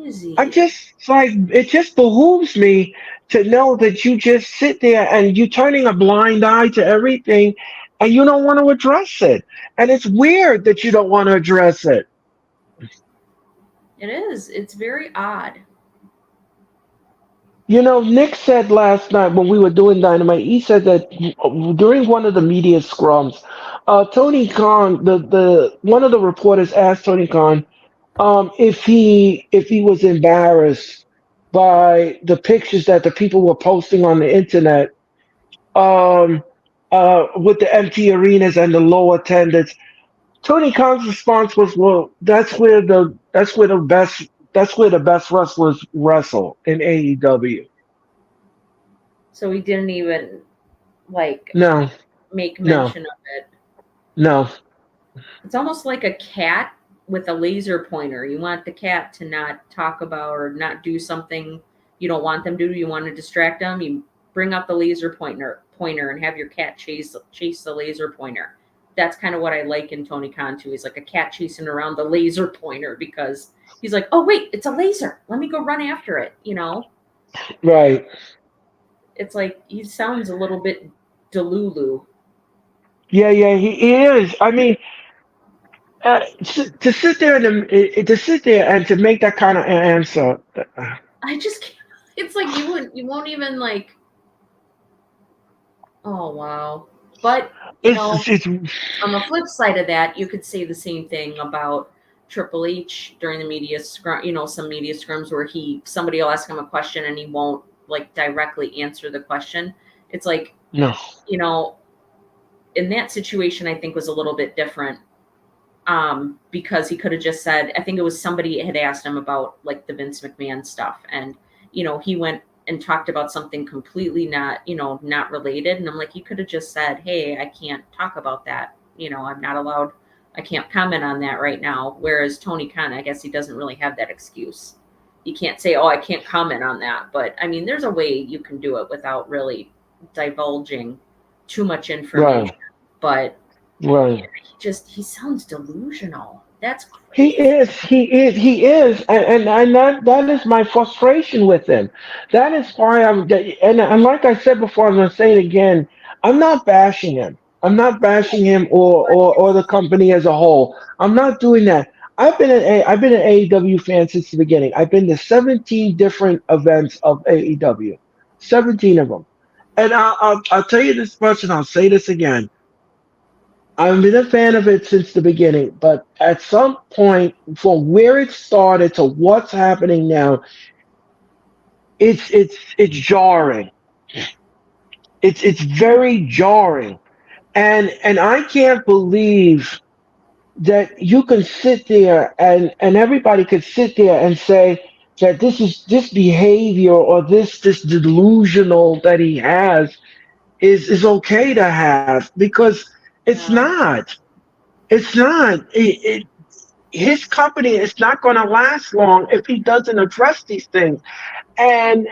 Easy. I'm just like, it just behooves me to know that you just sit there and you turning a blind eye to everything and you don't want to address it. And it's weird that you don't want to address it. It is. It's very odd. Nick said last night when we were doing Dynamite, he said that during one of the media scrums, Tony Khan, the one of the reporters asked Tony Khan if he was embarrassed by the pictures that the people were posting on the internet, um, with the empty arenas and the low attendance. Tony Khan's response was, "Well, that's where the best wrestlers wrestle in AEW." So he didn't even like No, make no, mention of it. no. It's almost like a cat with a laser pointer. You want the cat to not talk about or not do something you don't want them to do. You want to distract them. You bring up the laser pointer and have your cat chase the laser pointer. That's kind of what I like in Tony Khan too. He's like a cat chasing around the laser pointer because he's like, oh wait, it's a laser. Let me go run after it. Right. It's like he sounds a little bit delulu. Yeah, yeah, he is. I mean, to sit there and to make that kind of answer. I just can't. It's like you won't even like. Oh wow! But It's on the flip side of that, you could say the same thing about Triple H during the media scrum. Some media scrums where somebody will ask him a question and he won't like directly answer the question. It's like no. In that situation, I think was a little bit different. Because he could have just said, I think it was somebody had asked him about like the Vince McMahon stuff. And, he went and talked about something completely not related. And I'm like, you could have just said, hey, I can't talk about that. I'm not allowed. I can't comment on that right now. Whereas Tony Khan, I guess he doesn't really have that excuse. You can't say, oh, I can't comment on that. But I mean, there's a way you can do it without really divulging too much information. Right. But Right. he sounds delusional. That's He crazy. is, and that is my frustration with him. That is why and like I said before, I'm gonna say it again. I'm not bashing him. I'm not bashing him or the company as a whole. I'm not doing that. I've been an AEW fan since the beginning. I've been to 17 different events of AEW, 17 of them, and I'll tell you this much, and I'll say this again. I've been a fan of it since the beginning, but at some point, from where it started to what's happening now, it's jarring. It's very jarring, and I can't believe that you can sit there and everybody could sit there and say that this behavior or this delusional that he has is okay to have because it's Yeah. not. It's not. His company is not going to last long if he doesn't address these things. And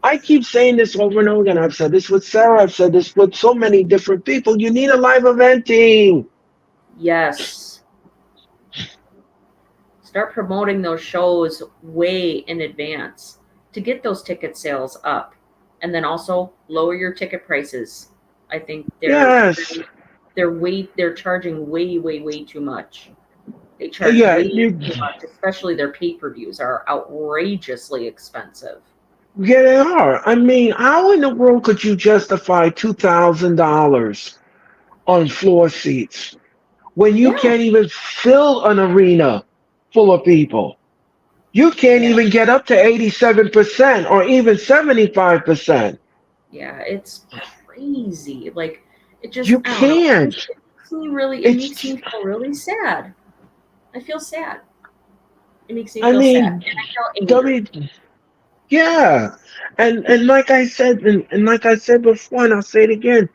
I keep saying this over and over again. I've said this with Sarah. I've said this with so many different people. You need a live event team. Yes. Start promoting those shows way in advance to get those ticket sales up. And then also lower your ticket prices. I think Yes. they're charging way too much. They charge Yeah. way too much, especially their pay-per-views are outrageously expensive. Yeah, they are. I mean, how in the world could you justify $2,000 on floor seats when you Yeah. can't even fill an arena full of people? You can't Yeah. even get up to 87% or even 75%. Yeah, it's crazy. Like it just You I don't know. can't. It It's, makes me feel really sad. I feel sad. It makes me I feel sad. mean, And I feel angry. W, yeah. And like I said, and like I said before, and I'll say it again,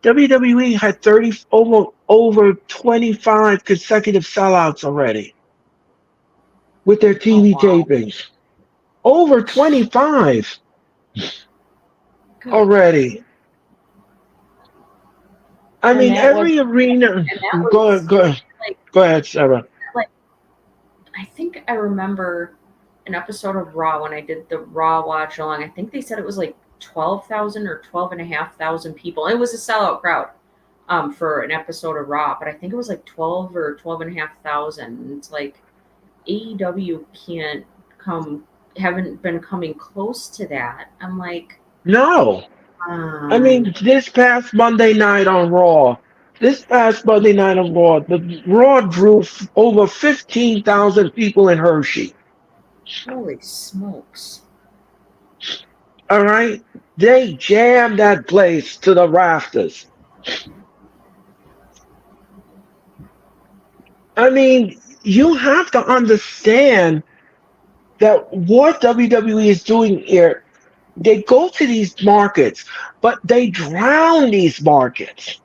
WWE had 30 over 25 consecutive sellouts already with their Oh TV wow. tapings. Over 25 Good. already. I And mean, that was every arena. and that Go was go like go ahead, Sarah. like I think I remember an episode of Raw when I did the Raw watch along. I think they said it was like 12,000 or 12,500 people. It was a sellout crowd for an episode of Raw, but I think it was like 12 or 12,500. It's like AEW can't come haven't been coming close to that. I'm like, No. I on. mean, this past Monday night on Raw, the Raw drew over 15,000 people in Hershey. Holy smokes. All right? They jammed that place to the rafters. I mean, you have to understand that what WWE is doing here, they go to these markets, but they drown these markets.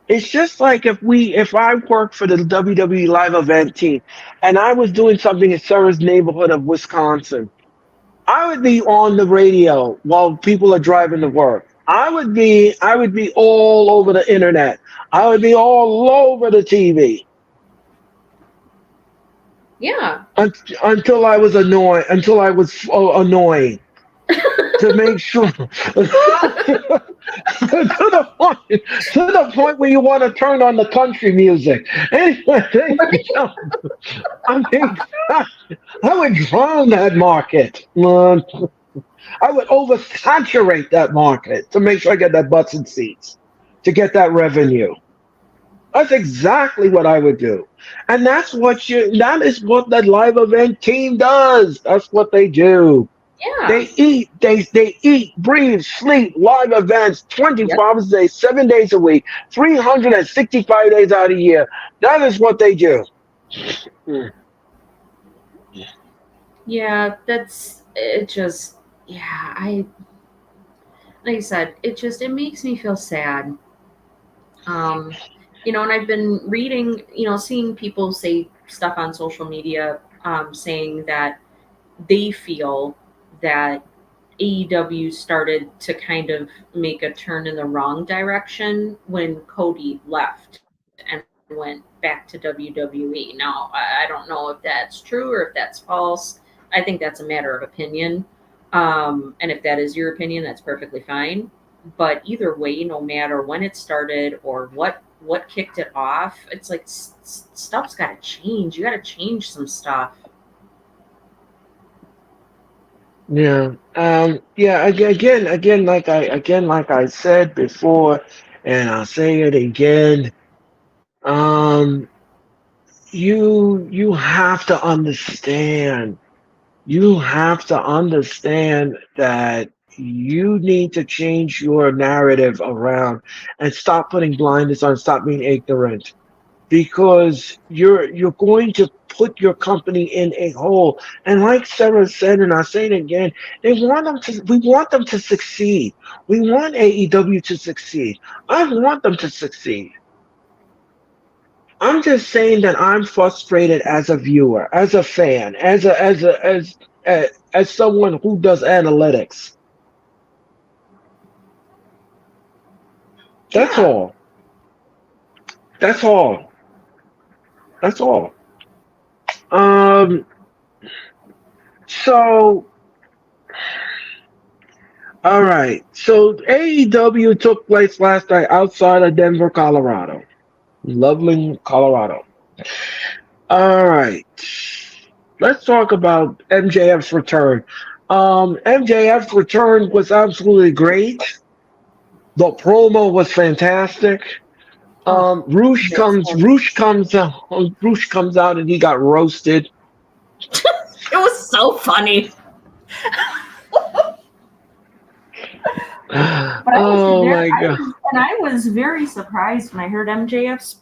It's just like if I worked for the WWE live event team and I was doing something in Sarah's neighborhood of Wisconsin, I would be on the radio while people are driving to work. I would be all over the internet. I would be all over the TV Yeah. until I was annoyed until I was annoying to make sure to the point where you want to turn on the country music. Anyway, I mean, I would drown that market. I would oversaturate that market to make sure I get that butts and seats to get that revenue. That's exactly what I would do. And that is what the live event team does. That's what they do. Yeah. They eat, breathe, sleep, live events Yep. 24 hours a day, 7 days a week, 365 days out of the year. That is what they do. Hmm. Yeah, that's it just yeah, I like I said, it makes me feel sad. Um, and I've been reading, seeing people say stuff on social media, saying that they feel that AEW started to kind of make a turn in the wrong direction when Cody left and went back to WWE. Now, I don't know if that's true or if that's false. I think that's a matter of opinion. And if that is your opinion, that's perfectly fine. But either way, no matter when it started or what kicked it off, it's like stuff's got to change. You got to change some stuff. Yeah. Yeah. Like I said before, and I'll say it again. Um, you have to understand. You have to understand that you need to change your narrative around and stop putting blinders on. Stop being ignorant because you're going to put your company in a hole. And like Sarah said, and I'll say it again, we want them to succeed. We want AEW to succeed. I want them to succeed. I'm just saying that I'm frustrated as a viewer, as a fan, as someone who does analytics. That's Yeah, all. That's all. That's all. Um. So all right. So AEW took place last night outside of Denver, Colorado. Lovely Colorado. All right. Let's talk about MJF's return. MJF's return was absolutely great. The promo was fantastic. oh, this one. Roosh comes out and he got roasted. It was so funny. But Oh my god. I was very surprised when I heard MJF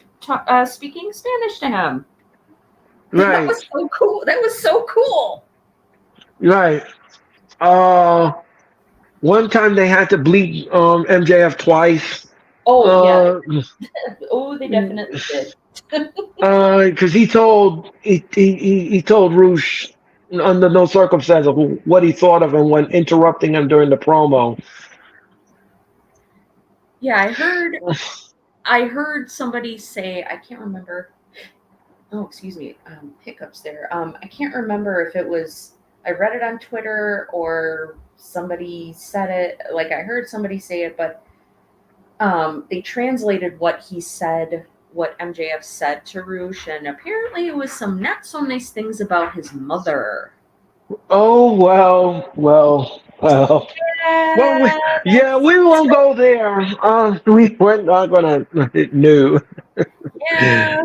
speaking Spanish to him. That Right. was so cool. That was so cool. Right. Uh One time they had to bleep MJF twice. Oh yeah. Uh, Oh, they definitely did. because he told Roosh under no circumstances what he thought of him when interrupting him during the promo. Yeah, I heard somebody say, I can't remember. Oh, excuse me, hiccups there. I can't remember if it was I read it on Twitter or somebody said it. Like I heard somebody say it, but they translated what he said, what MJF said to Roosh, and apparently it was some not so nice things about his mother. Oh well. Well, Yeah, yeah, we won't go there. We're not gonna. No, yeah.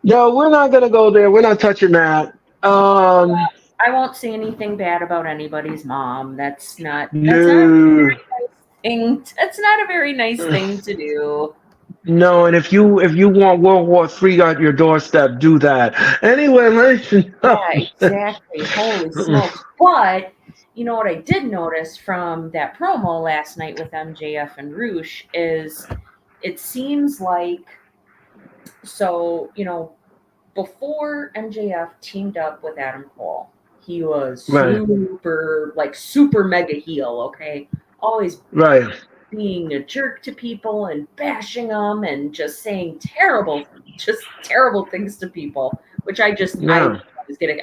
no, we're not gonna go there. We're not touching that. Um, I won't say anything bad about anybody's mom. That's not no. thing. That's not a very nice thing to do. No, and if you want World War III on your doorstep, do that. Anyway, listen. Yeah, exactly. Holy smokes. But you know what I did notice from that promo last night with MJF and Roosh is it seems like before MJF teamed up with Adam Cole, he was Right, super mega heel, okay? Always right. being a jerk to people and bashing them and just saying terrible things to people, which Yeah,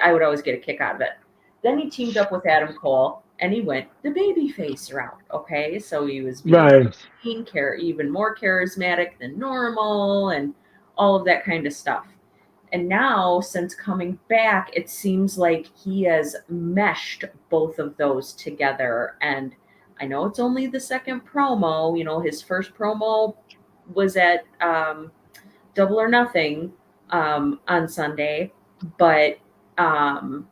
I would always get a kick out of it. Then he teamed up with Adam Cole and he went the baby face route. Okay, so he was being right, even more charismatic than normal and all of that kind of stuff. And now, since coming back, it seems like he has meshed both of those together. And I know it's only the second promo. You know, his first promo was at Double or Nothing on Sunday, but um,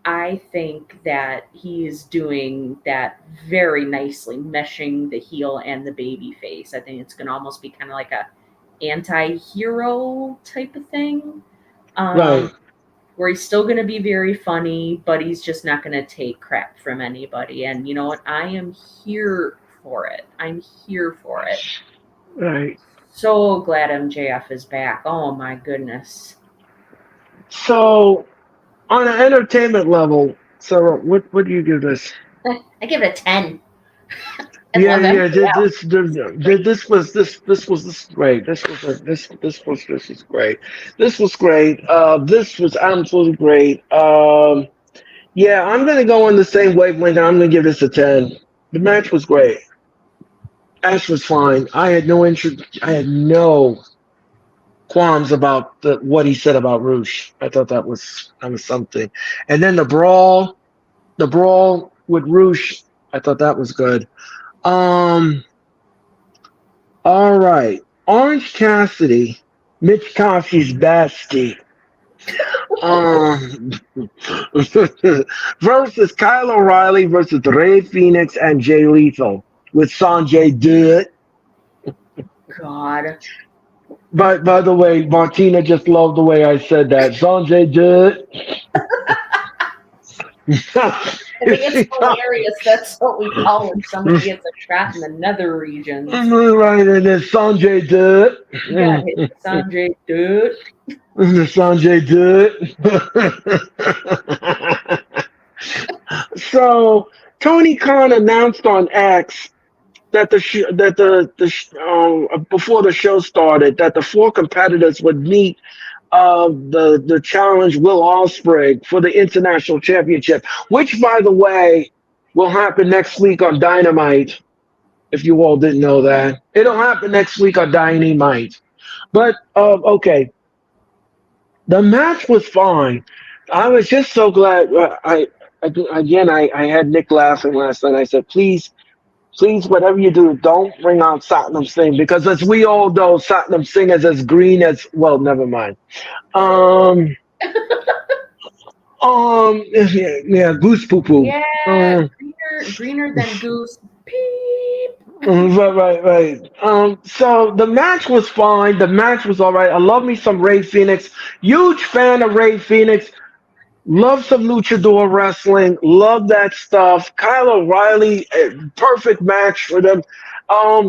I think that he is doing that very nicely, meshing the heel and the baby face. I think it's going to almost be kind of like a anti-hero type of thing, right, um, where he's still going to be very funny, but he's just not going to take crap from anybody. And you know what? I am here for it. I'm here for it. right. So glad MJF is back. Oh my goodness. So, on an entertainment level, Sarah, what do you give this? I give it a 10. I Yeah, love yeah. MJF. This was great. This was great. This was great. This was absolutely great. Yeah, I'm gonna go on the same wavelength. I'm gonna give this a 10. The match was great. Ash was fine. I had no interest. I had no qualms about what he said about Roosh. I thought that was something. And then the brawl. The brawl with Roosh, I thought that was good. All right. Orange Cassidy, Mitch Cassidy's bestie. Um, versus Kyle O'Reilly versus Ray Phoenix and Jay Lethal with Sanjay Dutt. God. But by the way, Martina just loved the way I said that. Sanjay Dutt. I think it's hilarious. That's what we call when somebody gets a shot in the nether regions. Right, and then Sanjay Dutt. You got hit, Sanjay, dude. Sanjay Dutt. So Tony Khan announced on X that before the show started that the four competitors would meet the challenge Will Ospreay for the international championship, which by the way will happen next week on Dynamite. If you all didn't know that, it'll happen next week on Dynamite. But okay, the match was fine. I was just so glad. I had Nick laughing last night. I said, please, whatever you do, don't bring out Satnam Singh because, as we all know, Satnam Singh is as green as well. Never mind. Yeah, goose poo poo. Yeah, greener than goose. Beep. Right. So the match was fine. The match was all right. I love me some Ray Phoenix. Huge fan of Ray Phoenix. Love some luchador wrestling. Love that stuff. Kyle O'Reilly, perfect match for them.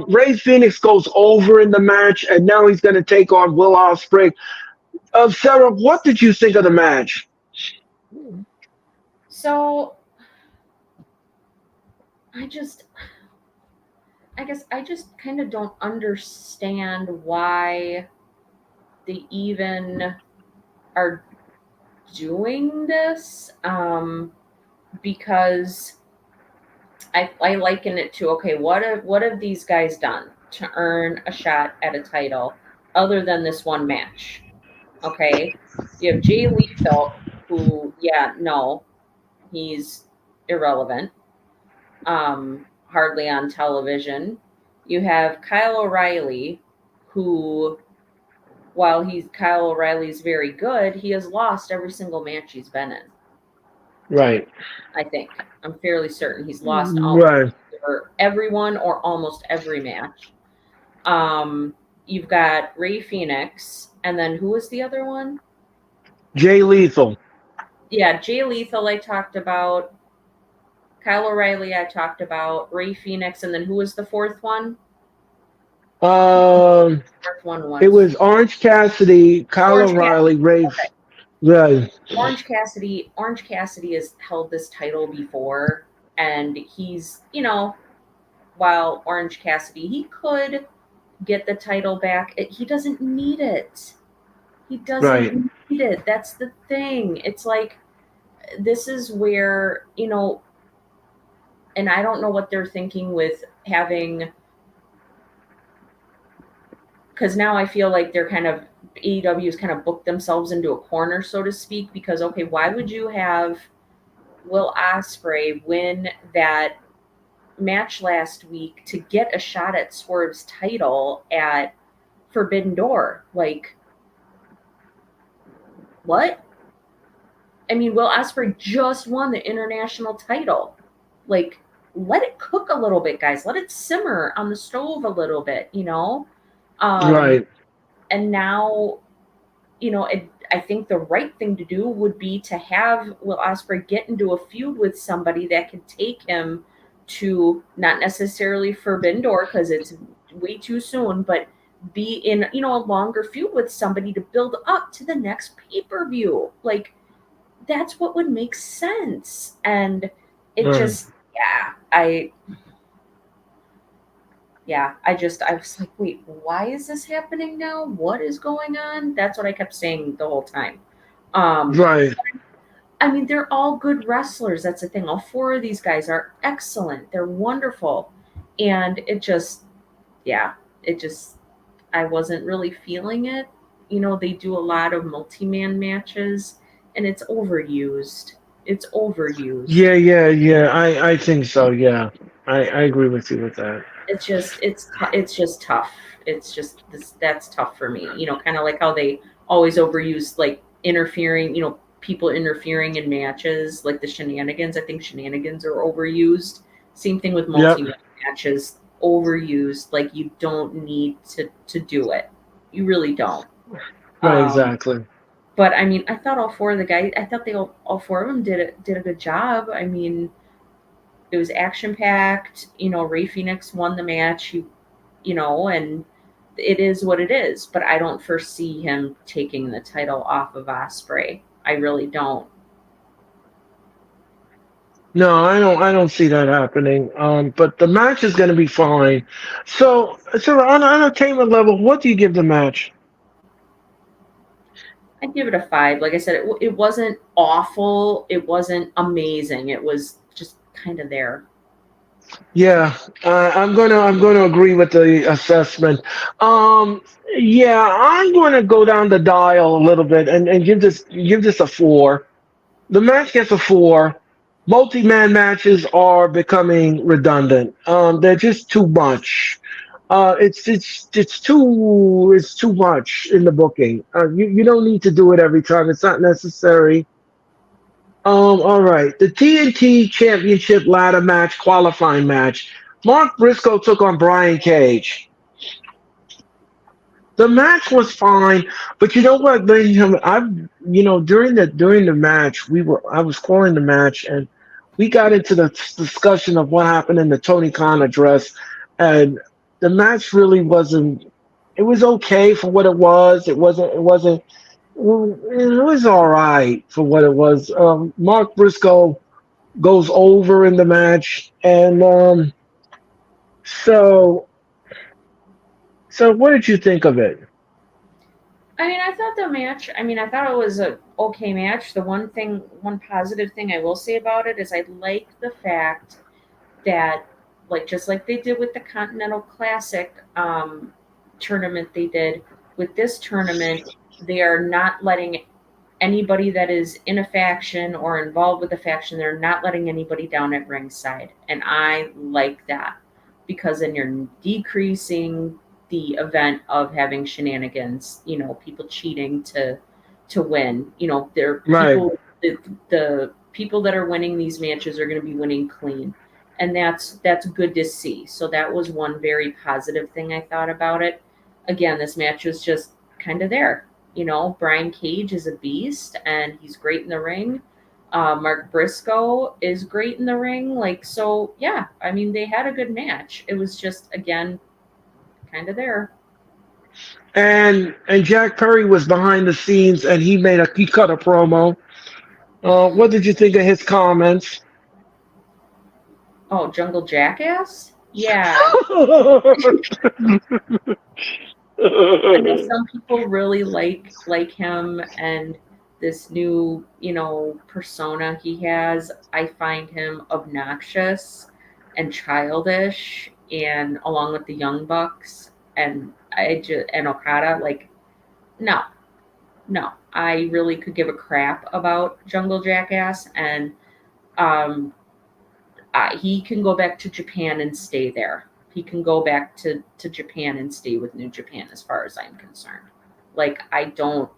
Ray Phoenix goes over in the match, and now he's going to take on Will Ospreay. Sarah, what did you think of the match? So, I guess I just kind of don't understand why they even are doing this. Because I liken it to, okay, what have these guys done to earn a shot at a title other than this one match? Okay, you have Jay Lethal, who, he's irrelevant, hardly on television. You have Kyle O'Reilly, who, while Kyle O'Reilly's very good, he has lost every single match he's been in. Right. I think. I'm fairly certain he's lost Right. everyone or almost every match. You've got Ray Phoenix, and then who was the other one? Jay Lethal. Yeah, Jay Lethal I talked about. Kyle O'Reilly I talked about. Ray Phoenix, and then who was the fourth one? Fourth one was. It was Orange Cassidy, Kyle O'Reilly, Ray. Okay. Right. Orange Cassidy has held this title before, and he's, while Orange Cassidy, he could get the title back. He doesn't need it. He doesn't need it. That's the thing. It's like, this is where, and I don't know what they're thinking with having, because now I feel like they're kind of, AEW's kind of booked themselves into a corner, so to speak, because, okay, why would you have Will Ospreay win that match last week to get a shot at Swerve's title at Forbidden Door? Like, what? I mean, Will Ospreay just won the international title. Like, let it cook a little bit, guys. Let it simmer on the stove a little bit, Right. And now, I think the right thing to do would be to have Will Ospreay get into a feud with somebody that could take him to, not necessarily Forbidden Door because it's way too soon, but be in, a longer feud with somebody to build up to the next pay-per-view. Like, that's what would make sense. And it just, I was like, wait, why is this happening now? What is going on? That's what I kept saying the whole time. Right. I mean, they're all good wrestlers. That's the thing. All four of these guys are excellent. They're wonderful. And I wasn't really feeling it. They do a lot of multi-man matches, and it's overused. It's overused. Yeah. I think so. Yeah, I agree with you with that. It's just tough. It's just that's tough for me. Kind of like how they always overuse like interfering. People interfering in matches, like the shenanigans. I think shenanigans are overused. Same thing with Yep. multi matches, overused. Like you don't need to do it. You really don't. Right. Um, Exactly. but I mean, I thought all four of the guys. I thought all four of them did a good job. I mean, it was action packed. Ray Phoenix won the match. And it is what it is. But I don't foresee him taking the title off of Osprey. I really don't. No, I don't see that happening. But the match is going to be fine. So on an entertainment level, what do you give the match? I'd give it a 5. Like I said, it wasn't awful. It wasn't amazing. It was just kind of there. Yeah, I'm gonna agree with the assessment. Yeah, I'm gonna go down the dial a little bit and give this a 4. The match gets a 4. Multi-man matches are becoming redundant. They're just too much. It's too much in the booking. You don't need to do it every time. It's not necessary. All right. The TNT Championship ladder match, qualifying match. Mark Briscoe took on Brian Cage. The match was fine, but you know what, ladies and gentlemen, during the match, I was scoring the match, and we got into the discussion of what happened in the Tony Khan address, and the match really wasn't. It was okay for what it was. It wasn't. It wasn't. It was all right for what it was. Mark Briscoe goes over in the match, and so so what did you think of it? I mean, I thought it was a okay match. One positive thing I will say about it is I like the fact that, like, just like they did with the Continental Classic tournament, they did with this tournament, they are not letting anybody that is in a faction or involved with a faction, they're not letting anybody down at ringside. And I like that because then you're decreasing the event of having shenanigans, people cheating to win. They're Right. the people that are winning these matches are going to be winning clean. And that's good to see. So that was one very positive thing I thought about it. Again, this match was just kind of there. Brian Cage is a beast and he's great in the ring. Mark Briscoe is great in the ring. Like, so yeah, I mean, they had a good match. It was just, again, kind of there. And Jack Perry was behind the scenes, and he cut a promo. What did you think of his comments? Oh, Jungle Jackass? Yeah. I know some people really like him and this new, persona he has. I find him obnoxious and childish, and along with the Young Bucks and Okada, like, no, no. I really could give a crap about Jungle Jackass, and um, he can go back to Japan and stay there. He can go back to Japan and stay with New Japan, as far as I'm concerned. Like, I don't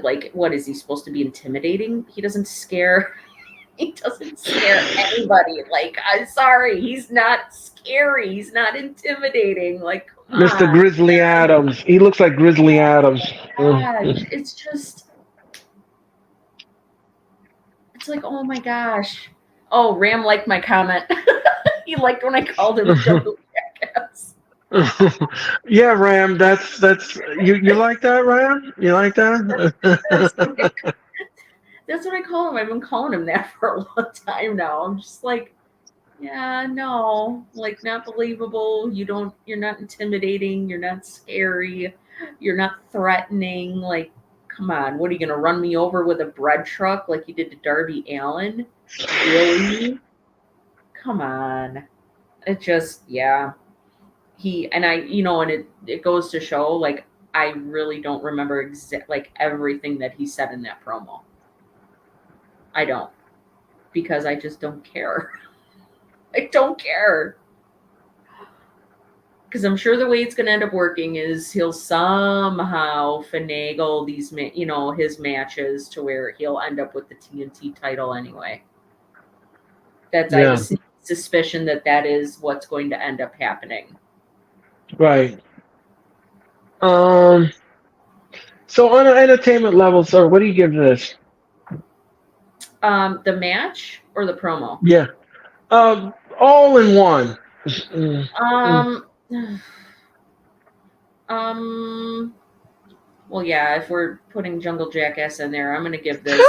like, what is he supposed to be intimidating? He doesn't scare he doesn't scare anybody. Like, I'm sorry, he's not scary. He's not intimidating. Like, come Mr. on. Grizzly Adams. He looks like Grizzly Adams. Gosh, it's like, oh my gosh. Oh, Ram liked my comment. He liked when I called him Jungle Jackass. Yeah, Ram. That's you like that, Ram? You like that? That's That's what I call him. I've been calling him that for a long time now. I'm just like, yeah, no, like, not believable. You're not intimidating. You're not scary. You're not threatening. Like, come on. What are you going to run me over with a bread truck like you did to Darby Allin? Really? Come on. It just, yeah. And it goes to show, like, I really don't remember like everything that he said in that promo. I don't. because I just don't care. I don't care. Because I'm sure the way it's going to end up working is he'll somehow finagle these, his matches to where he'll end up with the TNT title anyway. I have a sneaky suspicion that is what's going to end up happening. Right. So on an entertainment level, sir, what do you give this? The match or the promo? Yeah. All in one. Well, yeah, if we're putting Jungle Jackass in there, I'm going to give this.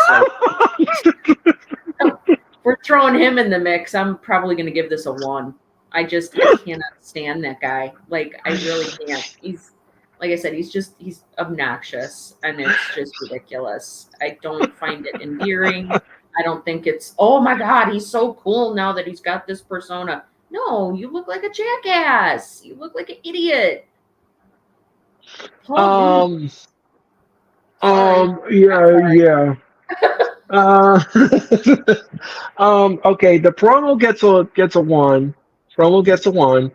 We're throwing him in the mix. I'm probably going to give this a 1. I cannot stand that guy. Like, I really can't. He's, like I said, he's obnoxious, and it's just ridiculous. I don't find it endearing. I don't think it's, oh my God, he's so cool now that he's got this persona. No, you look like a jackass. You look like an idiot. Yeah. Okay, the promo gets a 1. Promo gets a 1.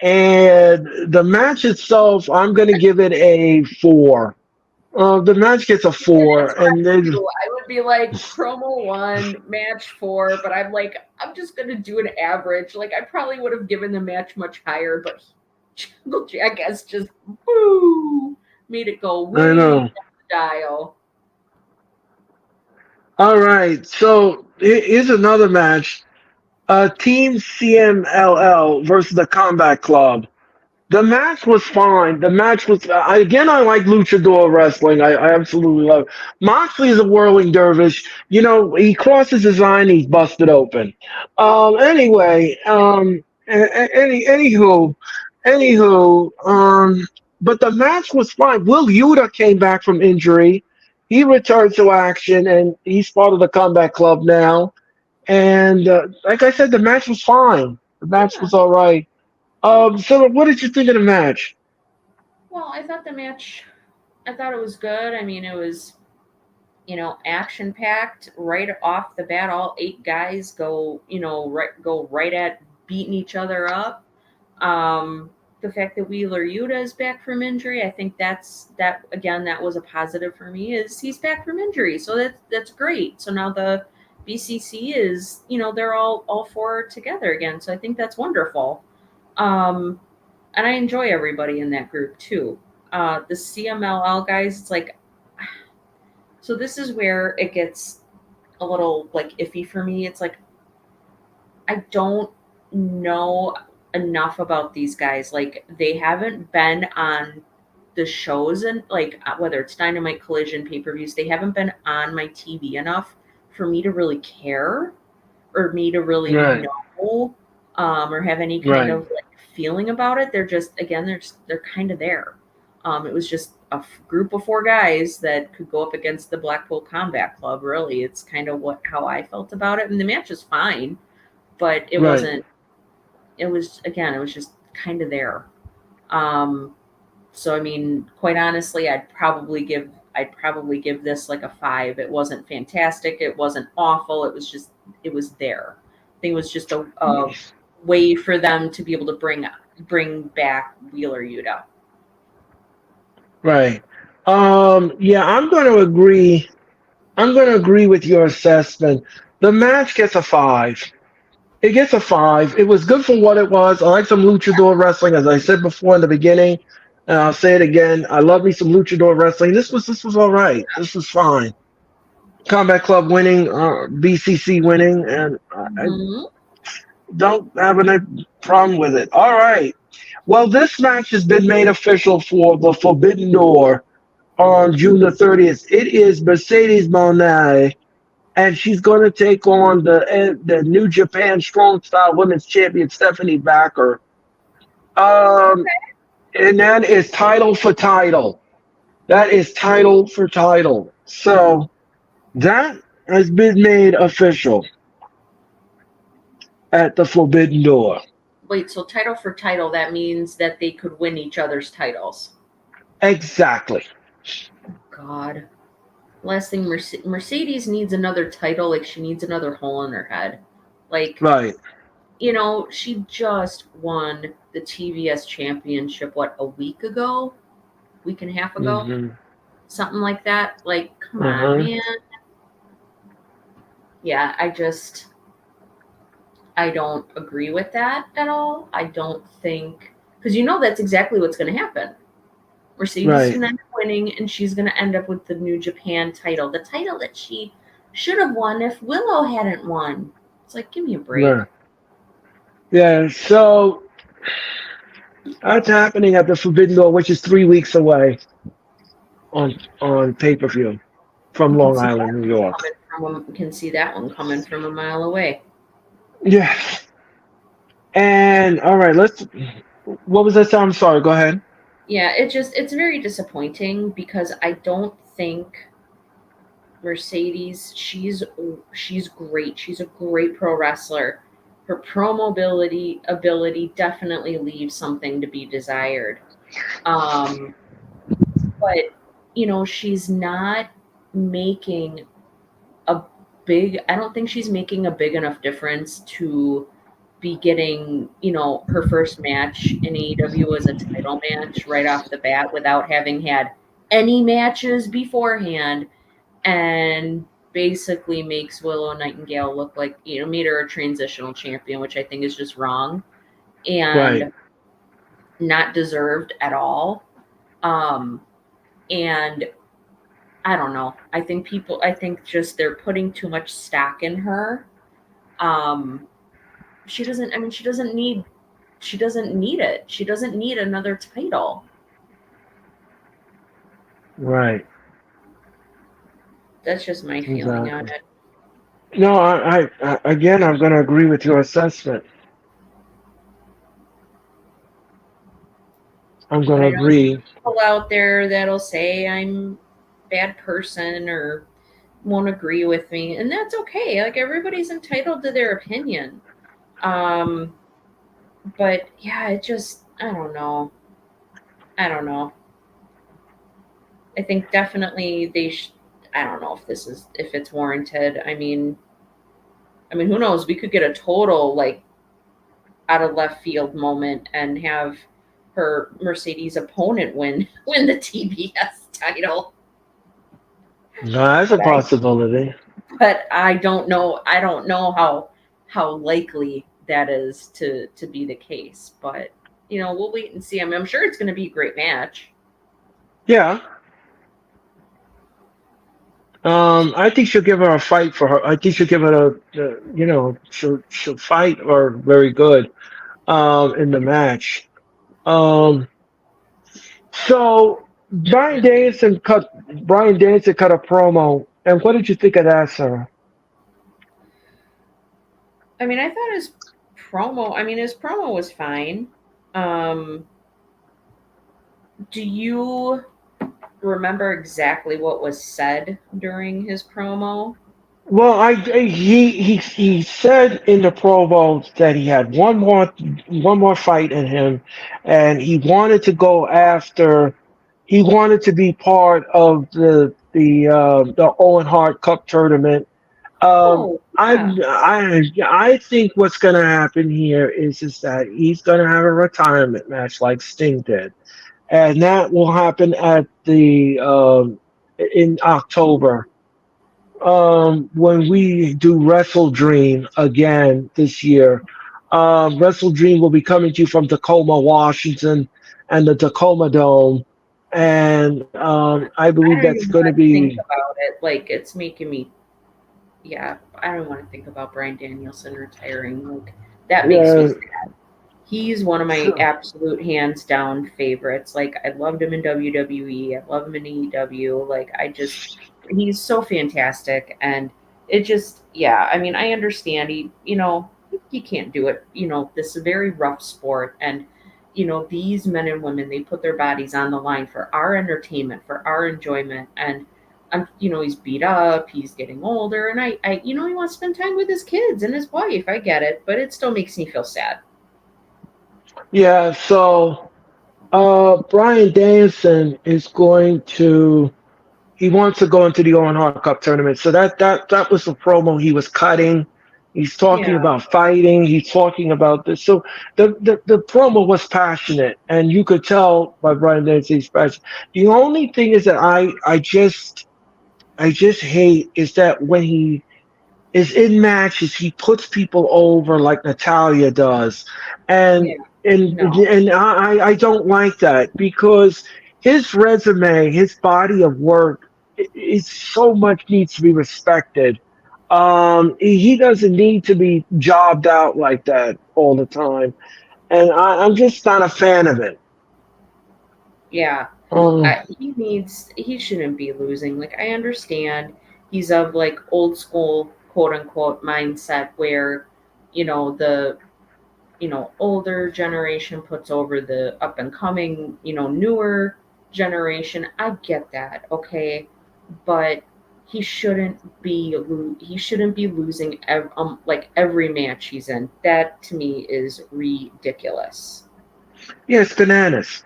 And the match itself, I'm going to give it a 4. The match gets a 4, and then I would be like promo 1, match 4, but I'm just gonna do an average. Like, I probably would have given the match much higher, but Jungle Jackass just made it go way down the dial. All right, so here's another match: Team CMLL versus the Combat Club. The match was fine. The match was again. I like luchador wrestling. I absolutely love it. Moxley is a whirling dervish. He crosses his eye and he's busted open. Anyway, anywho. But the match was fine. Will Yuta came back from injury. He returned to action and he's part of the Combat Club now. And like I said, the match was fine. The match was all right. So what did you think of the match? Well, I thought it was good. I mean, it was, action packed right off the bat. All 8 guys go right at beating each other up. The fact that Wheeler Yuta is back from injury, I think that was a positive for me. Is he's back from injury, so that's great. So now the BCC is, they're all 4 together again. So I think that's wonderful. And I enjoy everybody in that group too. The CMLL guys, it's like, so this is where it gets a little like iffy for me. It's like, I don't know enough about these guys. Like, they haven't been on the shows, and like whether it's Dynamite, Collision, pay-per-views, they haven't been on my TV enough for me to really care or me to really know or have any kind of like feeling about it. They're just, again, they're kind of there. It was just a group of 4 guys that could go up against the Blackpool Combat Club. Really, it's kind of how I felt about it. And the match was fine, but it wasn't. It was just kind of there. So I mean, quite honestly, I'd probably give this like a 5. It wasn't fantastic. It wasn't awful. It was there. I think it was just a way for them to be able to bring back Wheeler Yuta. Right. Yeah, I'm going to agree. I'm going to agree with your assessment. The match gets a 5. It gets a 5. It was good for what it was. I like some luchador wrestling, as I said before in the beginning, and I'll say it again. I love me some luchador wrestling. This was all right. This was fine. Combat Club winning, BCC winning, and I don't have any problem with it. All right. Well, this match has been made official for the Forbidden Door on June the 30th. It is Mercedes Moné, and she's going to take on the New Japan Strong Style Women's Champion Stephanie Baker. And that is title for title. That is title for title. So that has been made official at the Forbidden Door. Wait, so title for title, that means that they could win each other's titles? Exactly. God. Last thing, Mercedes needs another title. Like, she needs another hole in her head. Like, Right. she just won the TBS championship, what, a week and a half ago? Mm-hmm. Something like that. Like, come on, Uh-huh. man. Yeah, I don't agree with that at all. I don't think, because that's exactly what's going to happen. Mercedes is Right. going to end up winning, and she's going to end up with the New Japan title, the title that she should have won if Willow hadn't won. It's like, give me a break. Right. Yeah. So that's happening at the Forbidden Door, which is 3 weeks away on pay-per-view from You can Long see Island, New York. that one coming from a mile away. Yes. And all right, let's. What was that? I'm sorry. Go ahead. Yeah, it's very disappointing because I don't think Mercedes, she's great. She's a great pro wrestler. Her promo ability definitely leaves something to be desired. Um, but she's not making a I don't think she's making a big enough difference to be getting, her first match in AEW as a title match right off the bat without having had any matches beforehand, and basically makes Willow Nightingale look like, made her a transitional champion, which I think is just wrong Right. and not deserved at all. And I don't know. I think just they're putting too much stock in her. Um, she doesn't, I mean, she doesn't need it. She doesn't need another title. Right. That's just my feeling on Exactly. it. No, I again, I'm going to agree with your assessment. I'm going But to I know agree. people out there that'll say I'm a bad person or won't agree with me, and that's okay. Like, everybody's entitled to their opinion. Um, but yeah, I don't know. I don't know. I think definitely I don't know if it's warranted. Who knows? We could get a total, like, out of left field moment and have her Mercedes opponent win the TBS title. No, that's a But possibility. I don't know. I don't know how likely that is to be the case. But we'll wait and see. I'm sure it's going to be a great match. Yeah. I think she'll give her a fight for her. I think she'll give her she'll fight her very good in the match. Um, so Brian Danielson cut a promo, and what did you think of that, Sarah? I thought his promo was fine. Um, do you remember exactly what was said during his promo? Well, he said in the promo that he had one more fight in him, and he wanted to go after. He wanted to be part of the Owen Hart Cup tournament. Oh, yeah. I think what's going to happen here is just that he's going to have a retirement match like Sting did, and that will happen at the in October when we do Wrestle Dream again this year. Wrestle Dream will be coming to you from Tacoma, Washington, and the Tacoma Dome, and I I believe don't that's even going to want to think be. about it. Like, it's making me, yeah, I don't want to think about Bryan Danielson retiring. Like, that makes me Uh, sad. He's one of my absolute hands down favorites. Like, I loved him in WWE. I love him in AEW. Like, he's so fantastic. And it just, yeah, I understand he can't do it. This is a very rough sport. And, these men and women, they put their bodies on the line for our entertainment, for our enjoyment. And, he's beat up, he's getting older. And he wants to spend time with his kids and his wife. I get it. But it still makes me feel sad. yeah, so Brian Danielson is going to he wants to go into the Owen Hart Cup tournament. So that was the promo he was cutting. He's talking Yeah, about fighting. He's talking about this. So the promo was passionate, and you could tell by Brian Dempsey's passion. The only thing is that I just hate is that when he is in matches, he puts people over like Natalia does, and yeah, no, and I don't like that because his resume, his body of work, is so much needs to be respected. He doesn't need to be jobbed out like that all the time, and I'm just not a fan of it. yeah. Um, He shouldn't be losing. Like, I understand he's of like old school quote unquote mindset where, the older generation puts over the up and coming, newer generation. I get that, okay, but he shouldn't be losing like every match he's in. That to me is ridiculous. yeah, it's bananas.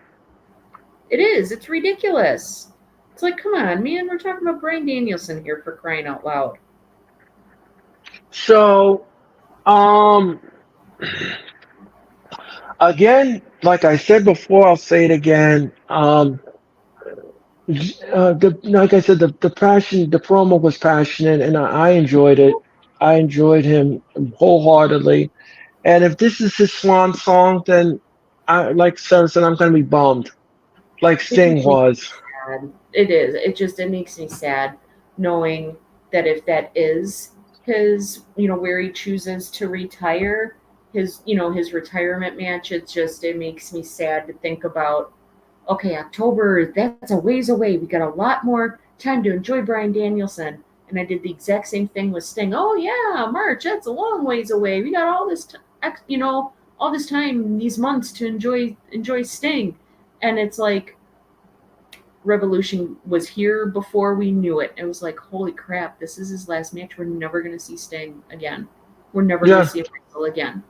It is. It's ridiculous. It's like, come on, man. We're talking about Brian Danielson here, for crying out loud. So, um, again, like I said before, I'll say it again. Like I said, the promo was passionate, and I enjoyed it. I enjoyed him wholeheartedly. And if this is his swan song, then like Sarah said, I'm gonna be bummed, like It Sting just makes was. me sad. It is. It makes me sad knowing that if that is his, where he chooses to retire, his retirement match, it makes me sad to think about, okay, October, that's a ways away. We got a lot more time to enjoy Brian Danielson. And I did the exact same thing with Sting. Oh yeah, March, that's a long ways away. We got all this time, these months to enjoy Sting. And it's like Revolution was here before we knew it. It was like, holy crap, this is his last match. We're never gonna see Sting again. We're never gonna Yeah, see a wrestle again.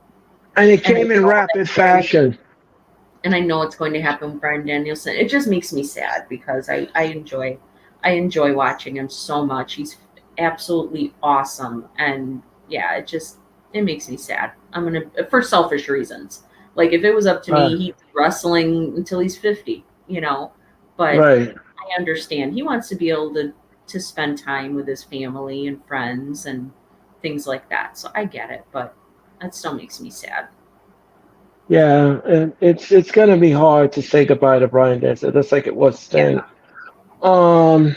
and it And I came in know rapid that's going fashion. and I know it's going to happen with Brian Danielson. It just makes me sad because I enjoy watching him so much. He's absolutely awesome, and yeah, it makes me sad. I'm gonna for selfish reasons. Like if it was up to Uh, me, he'd be wrestling until he's 50, But right. I understand he wants to be able to spend time with his family and friends and things like that. So I get it, but that still makes me sad. Yeah, and it's gonna be hard to say goodbye to Brian Dempsey. That's like it was Yeah. Sting. Um,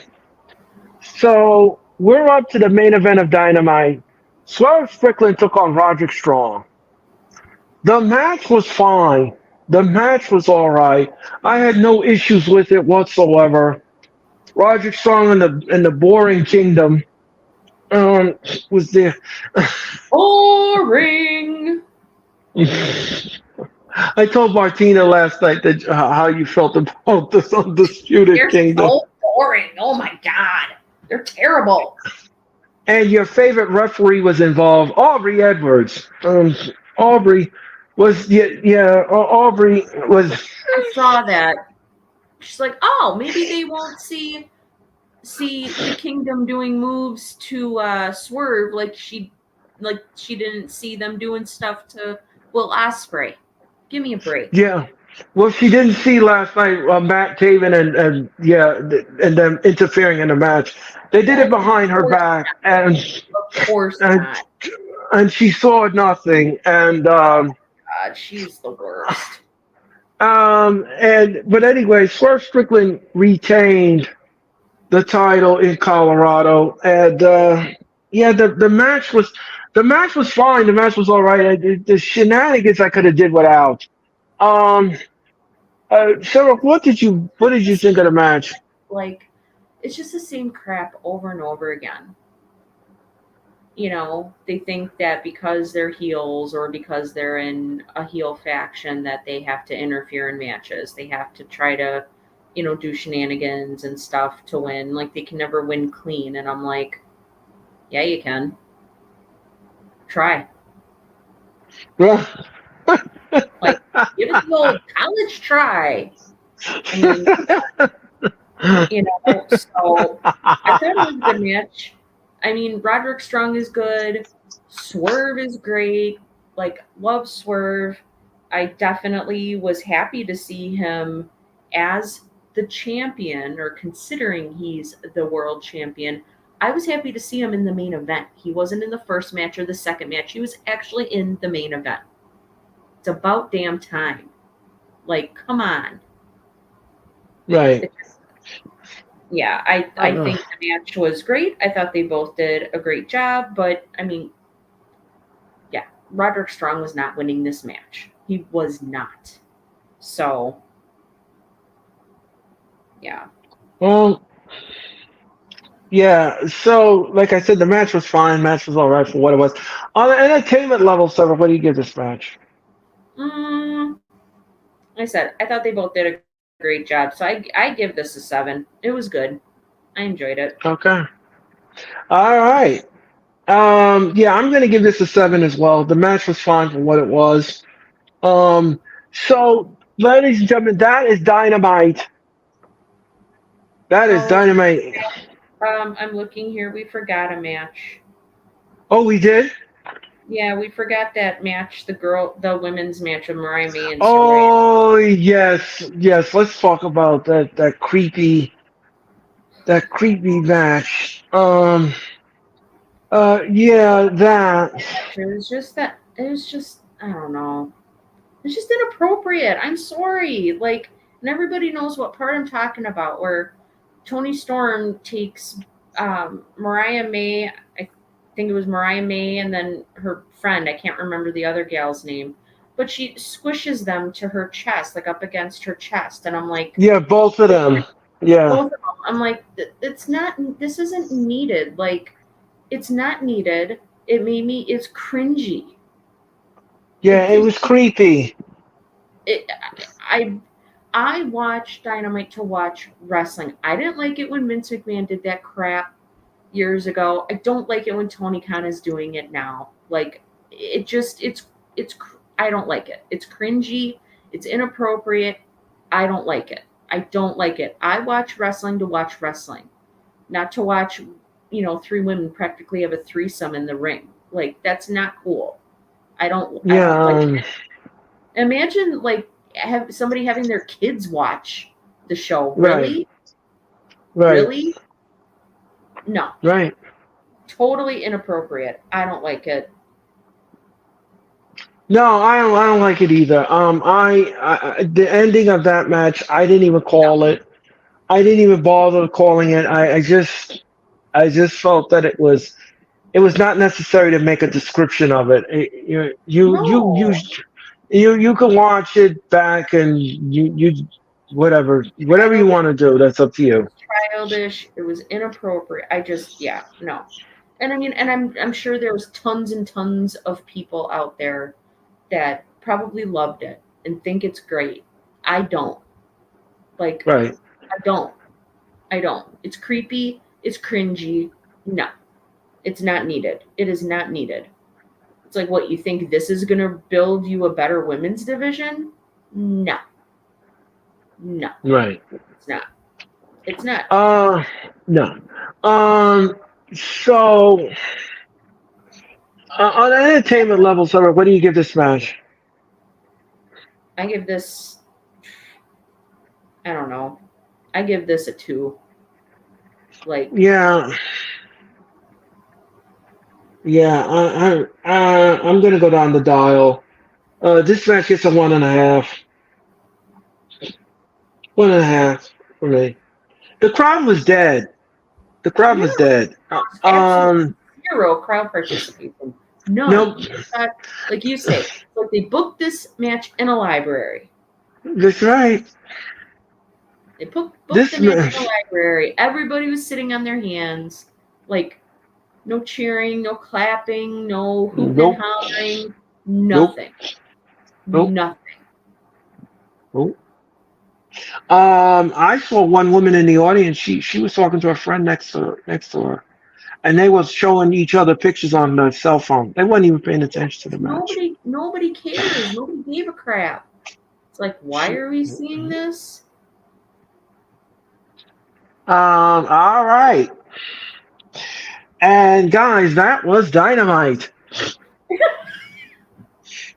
so we're up to the main event of Dynamite. Swerve Strickland took on Roderick Strong. The match was fine. The match was all right. I had no issues with it whatsoever. Roderick Strong in the boring kingdom um, was there. Boring. I told Martina last night that how you felt about this undisputed They're kingdom. so boring. Oh my god. They're terrible. And your favorite referee was involved, Aubrey Edwards. Aubrey was yeah. Aubrey was I saw that. She's like, oh, maybe they won't see the kingdom doing moves to Swerve like she didn't see them doing stuff to Will Ospreay. Give me a break. yeah. Well, she didn't see last night Matt Taven and yeah, and them interfering in the match. They did it Of behind her course back, not. and Of course and, not. and she saw nothing. And God, she's the worst. but anyway, Swerve Strickland retained the title in Colorado, and yeah, the match was fine. The match was all right. The shenanigans I could have did without. Um, Sarah, what did you think of the match? Like, it's just the same crap over and over again. They think that because they're heels or because they're in a heel faction that they have to interfere in matches. They have to try to, do shenanigans and stuff to win. Like they can never win clean. And I'm like, yeah, you can. Try. Yeah, Like, give it the old college try. I mean, You know, so I thought it was a good match. I mean, Roderick Strong is good. Swerve is great. Like, love Swerve. I definitely was happy to see him as the champion, or considering he's the world champion. I was happy to see him in the main event. He wasn't in the first match or the second match. He was actually in the main event. It's about damn time. Like, come on. Right. Yeah, I think the match was great. I thought they both did a great job, but I mean, yeah, Roderick Strong was not winning this match. He was not. So, yeah. Well, yeah. So, like I said, the match was fine. Match was all right for what it was. On the entertainment level, Sarah, what do you give this match? Like I said, I thought they both did a great job. So I give this a 7. It was good. I enjoyed it. Okay. All right. Yeah, I'm gonna give this a 7 as well. The match was fine for what it was. So, ladies and gentlemen, that is Dynamite. That is Oh, Dynamite. I'm looking here. We forgot a match. Oh, we did? Yeah, we forgot that match, the women's match of Mariah May and Saraya. Oh, yes, yes. Let's talk about that creepy match. Yeah, that. It was just that it was just I don't know. It's just inappropriate. I'm sorry. Like, and everybody knows what part I'm talking about, where Tony Storm takes Mariah May. I think it was Mariah May, and then her friend. I can't remember the other gal's name, but she squishes them to her chest, like up against her chest, and I'm like, Yeah, both of them. Yeah, both of them. I'm like, it's not. This isn't needed. Like, it's not needed. It made me. It's cringy. yeah. It was creepy. It, I I watch Dynamite to watch wrestling. I didn't like it when Vince McMahon did that crap years ago. I don't like it when Tony Khan is doing it now. Like, it's I don't like it. It's cringy. It's inappropriate. I don't like it. I don't like it. I watch wrestling to watch wrestling, not to watch, 3 women practically have a threesome in the ring. Like, that's not cool. I Yeah, don't like it. Imagine, like, have somebody having their kids watch the show. right, Really? right, Really? No. right. Totally inappropriate. I don't like it. No, I don't like it either. The ending of that match, I didn't even No. call it. I didn't even bother calling it. I just felt that it was not necessary to make a description of it. No. You can watch it back and you whatever you Childish. want to do. That's up to It you. was childish. It was inappropriate. Yeah, no. And I mean, and I'm sure there was tons and tons of people out there that probably loved it and think it's great. I don't. Like, Right. I don't. I don't. It's creepy. It's cringy. No, it's not needed. It is not needed. It's like, what, you think this is going to build you a better women's division? No. No, Right. it's not. It's not. No. So on an entertainment level, Summer, what do you give this match? I give this, I don't know. I give this a 2. Like, Yeah. Yeah. I'm gonna go down the dial. This match gets a 1.5. 1.5 for me. The crowd was dead. The crowd yeah, was dead. absolutely zero crowd participation. None. Nope. Like you say, like, they booked this match in a library. That's right. They booked This the match in a match. library. Everybody was sitting on their hands. Like, no cheering, no clapping, no hooting and Nope. hollering, Nope. nothing. Nope. Nothing. Nope. I saw one woman in the audience. She was talking to a friend next to her, and they was showing each other pictures on their cell phone. They weren't even paying attention to the match. Nobody cares. Nobody gave a crap. It's like, why are we seeing this? All right. And guys, that was Dynamite.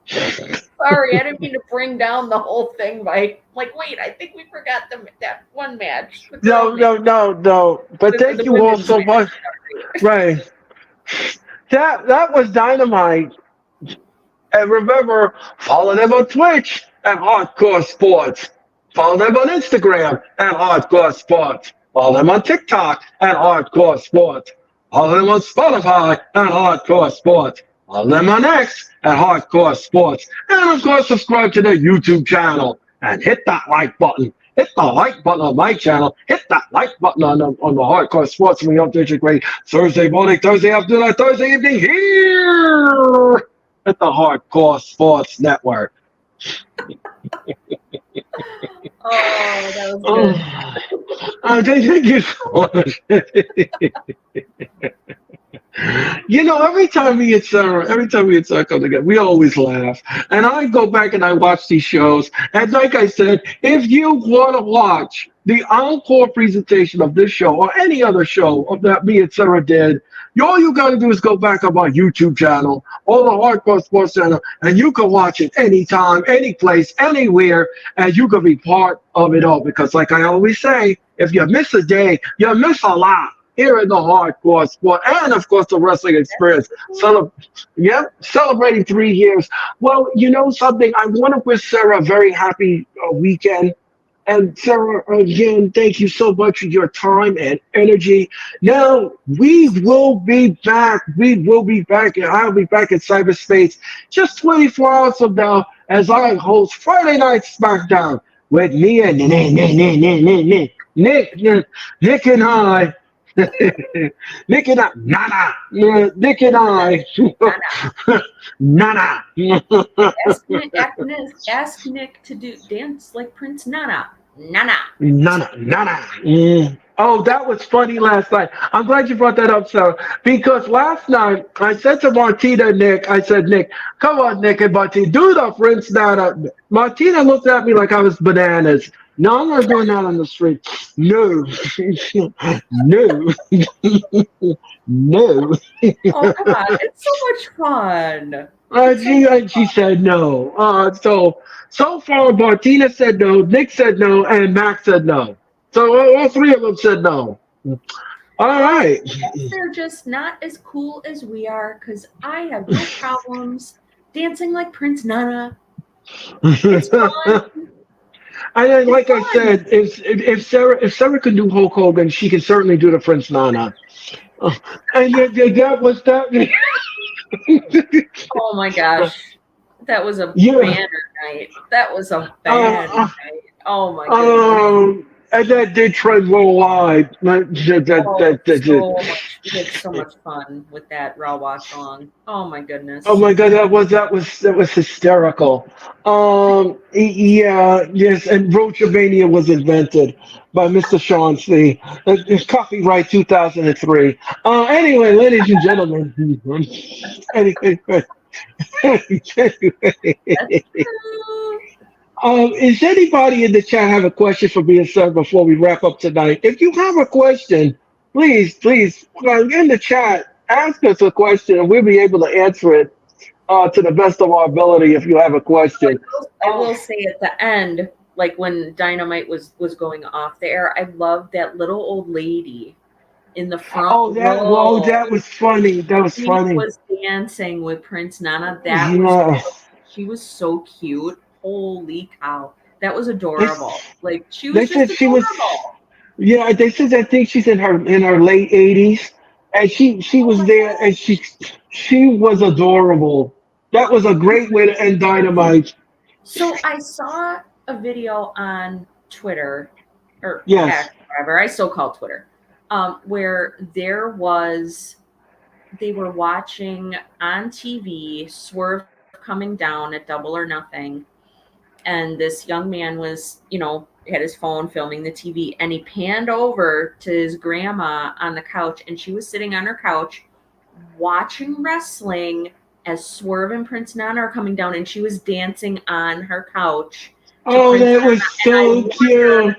Sorry, I didn't mean to bring down the whole thing by like. Wait, I think we forgot that one match. The girl No, match, no, no, no. But thank the you all women's so match. much. Sorry. Right. That was Dynamite. And remember, follow them on Twitch at Hardcore Sports. Follow them on Instagram at Hardcore Sports. Follow them on TikTok at Hardcore Sports. Follow them on Spotify at Hardcore Sports. Follow them on X at Hardcore Sports. And of course, subscribe to their YouTube channel and hit that like button. Hit the like button on my channel. Hit that like button on the Hardcore Sports. And we hope that you great Thursday morning, Thursday afternoon, Thursday evening here at the Hardcore Sports Network. Oh, that was good. Thank you so much. Every time we and Sarah come together, we always laugh. And I go back and I watch these shows. And like I said, if you want to watch the encore presentation of this show or any other show of that me and Sarah did, all you got to do is go back on my YouTube channel or the Hardcore Sports Channel, and you can watch it anytime, any place, anywhere, and you can be part of it all. Because like I always say, if you miss a day, you miss a lot here in the Hardcore Sport, and of course the wrestling experience. Celebrating 3 years. Well, you know something? I want to wish Sarah a very happy weekend. And Sarah, again, thank you so much for your time and energy. Now, we will be back. We will be back, and I'll be back in cyberspace just 24 hours from now as I host Friday Night SmackDown with me and Nick and I. Nick and I, Nick and I, Nana. Ask Nick to dance like Prince Nana. Nana. Oh, that was funny last night. I'm glad you brought that up, Sarah, because last night I said to Martina and Nick, I said, Nick, come on, Nick and Martina, do the Prince Nana. Martina looked at me like I was bananas. No, I'm not doing that on the street. No. No. No. Oh, come on. It's so much fun. She said no. So far, Martina said no, Nick said no, and Max said no. So all three of them said no. All right. They're just not as cool as we are because I have no problems dancing like Prince Nana. It's fun. And like I said, if Sarah can do Hulk Hogan, she can certainly do the Prince Nana. And that was that. Oh my gosh, that was a banner night. That was a banner night. Oh my goodness. And that did trend worldwide. We had so much fun with that Raw Watch Along. Oh my goodness. Oh my God, that was hysterical. Yes, and Roachamania was invented by Mr. Sean C. It's copyright 2003. Anyway, ladies and gentlemen. Anyway. Is anybody in the chat have a question for me and Sarah before we wrap up tonight? If you have a question, please, in the chat, ask us a question and we'll be able to answer it to the best of our ability if you have a question. I will say at the end, like when Dynamite was going off the air, I loved that little old lady in the front. Oh, that was funny. That was funny. She was dancing with Prince Nana. She was so cute. Holy cow. That was adorable. She was just adorable. They said I think she's in her late 80s. And she was there and she was adorable. That was a great way to end Dynamite. So I saw a video on Twitter, or yes, whatever I still call Twitter, where they were watching on TV Swerve coming down at Double or Nothing, and this young man was, had his phone filming the TV, and he panned over to his grandma on the couch, and she was sitting on her couch watching wrestling as Swerve and Prince Nana are coming down, and she was dancing on her couch. Oh, that was so cute.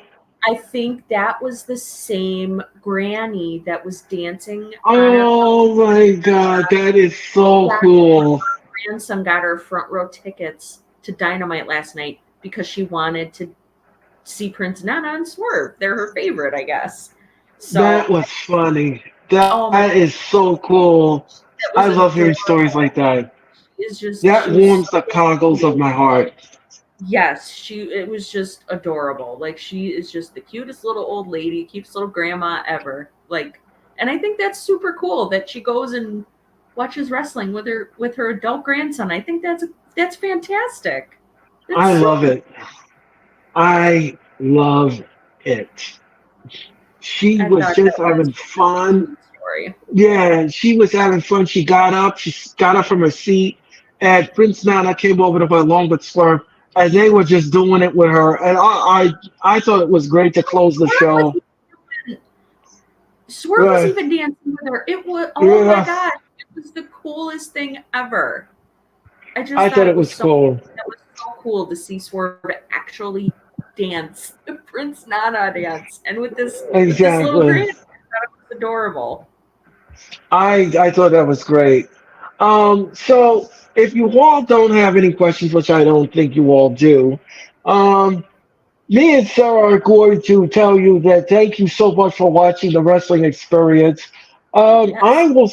I think that was the same granny that was dancing on her. Oh my God, that is so cool. Grandson got her front row tickets to Dynamite last night because she wanted to see Prince Nana and Swerve. They're her favorite, I guess. That So, was funny. oh my That God, is so cool. that I was love hearing stories adorable. like that. She That was warms the so cockles of cool. my heart. Yes, it was just adorable. Like she is just the cutest little old lady, cutest little grandma ever. Like, and I think that's super cool that she goes and watches wrestling with her adult grandson. I think that's fantastic. That's I so love it. I love it. She I was thought just that was having just a fun. sweet story. Yeah, she was having fun. She got up. She got up from her seat, and Prince Nana came over to her along with Swerve, and they were just doing it with her. And I thought it was great to close the Swerve was show. even Swerve was Right. even dancing with her. It was oh my Yeah, god, it was the coolest thing ever. I just I thought thought it it was was so cool. that was so cool to see Swerve actually dance, the Prince Nana dance, and with this little Exactly. grin. I thought it was adorable. I thought that was great. So if you all don't have any questions, which I don't think you all do, um, me and Sarah are going to tell you that thank you so much for watching the wrestling experience. Yes. I will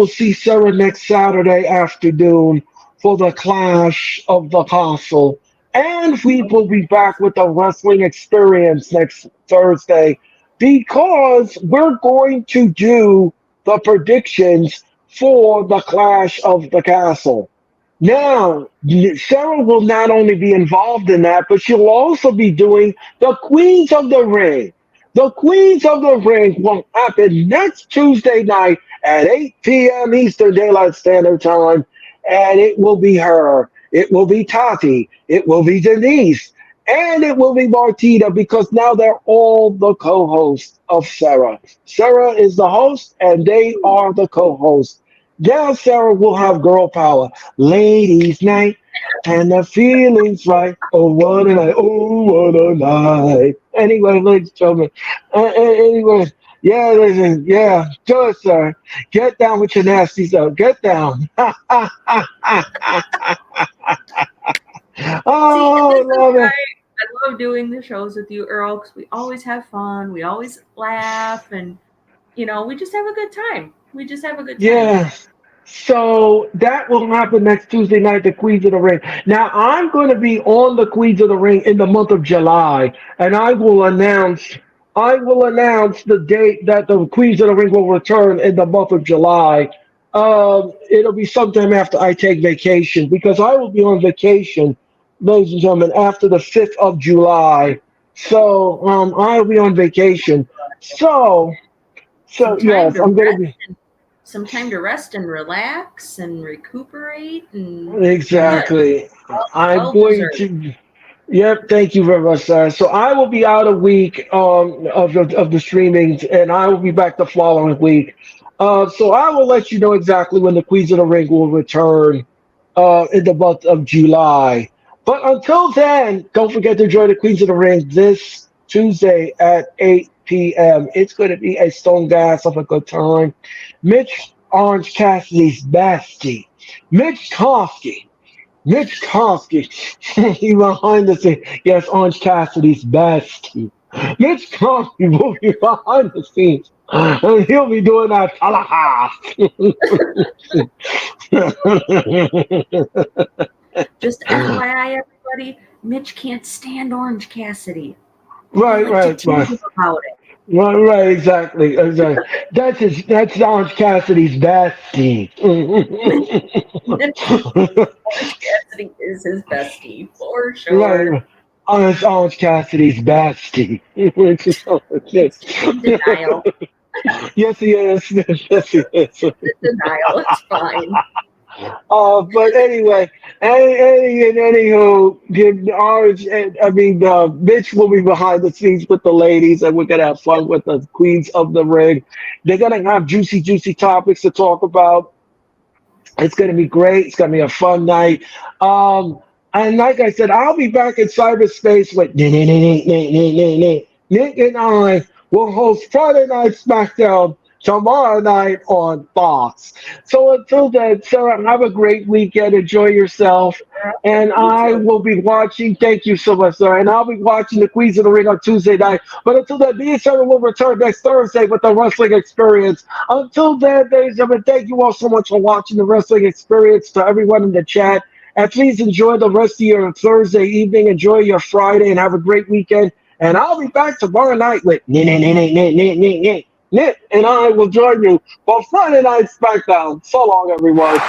see Sarah next Saturday afternoon for the Clash of the Castle, and we will be back with the wrestling experience next Thursday because we're going to do the predictions for the Clash of the Castle. Now, Sarah will not only be involved in that, but she'll also be doing the Queens of the Ring. The Queens of the Ring will happen next Tuesday night at 8 p.m. Eastern Daylight Standard Time, and it will be her. It will be Tati. It will be Denise. And it will be Martina because now they're all the co hosts of Sarah. Sarah is the host, and they are the co hosts. Now, Sarah will have girl power. Ladies' night, and the feelings right. Oh, what a night. Oh, what a night. Anyway, ladies and gentlemen. Anyway, yeah, listen, yeah, do it, sir. Get down with your nasty self. Get down. See, and this Oh, is love why it. I love doing the shows with you, Earl, because we always have fun. We always laugh, and we just have a good time. We just have a good time. Yeah. So that will happen next Tuesday night, the Queens of the Ring. Now I'm going to be on the Queens of the Ring in the month of July, and I will announce the date that the Queens of the Ring will return in the month of July. It'll be sometime after I take vacation because I will be on vacation, ladies and gentlemen, after the 5th of July. So I'll be on vacation. So Some time yes, to I'm going to rest be. some time to rest and relax and recuperate and good. Exactly. I'm Well going deserved. to. Yep. Thank you very much, sir. So I will be out a week of the streamings, and I will be back the following week. So I will let you know exactly when the Queens of the Ring will return in the month of July. But until then, don't forget to join the Queens of the Ring this Tuesday at 8 p.m. It's going to be a stone gas of a good time. Mitch Orange Cassidy's bestie. Mitch Kofsky. Mitch Kofsky. He behind the scenes. Yes, Orange Cassidy's bestie. Mitch Kofsky will be behind the scenes. And he'll be doing that. Just FYI, everybody, Mitch can't stand Orange Cassidy, but we Right, like to right, tease right. him about it. Right, right, exactly, exactly. That's Orange Cassidy's bestie. Orange Cassidy is his bestie for Right, sure. right. Orange Cassidy's bestie. He's just in denial. Yes, he is. Yes, he is. In denial. It's fine. But anyway, anywho, Mitch will be behind the scenes with the ladies, and we're gonna have fun with the Queens of the Ring. They're gonna have juicy, juicy topics to talk about. It's gonna be great. It's gonna be a fun night. And like I said, I'll be back in cyberspace with Nick and I will host Friday Night SmackDown tomorrow night on Fox. So until then, Sarah, have a great weekend. Enjoy yourself. And You I too. will be watching. Thank you so much, Sarah. And I'll be watching the Queens of the Ring on Tuesday night. But until then, me and Sarah will return next Thursday with the Wrestling Experience. Until then, ladies and gentlemen, thank you all so much for watching the Wrestling Experience. To everyone in the chat, and please enjoy the rest of your Thursday evening. Enjoy your Friday and have a great weekend. And I'll be back tomorrow night with Nick, and I will join you for Friday Night SmackDown. So long, everyone.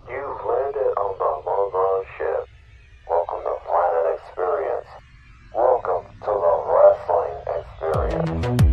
You've landed on the Logron ship. Welcome to Planet Experience. Welcome to the Wrestling Experience.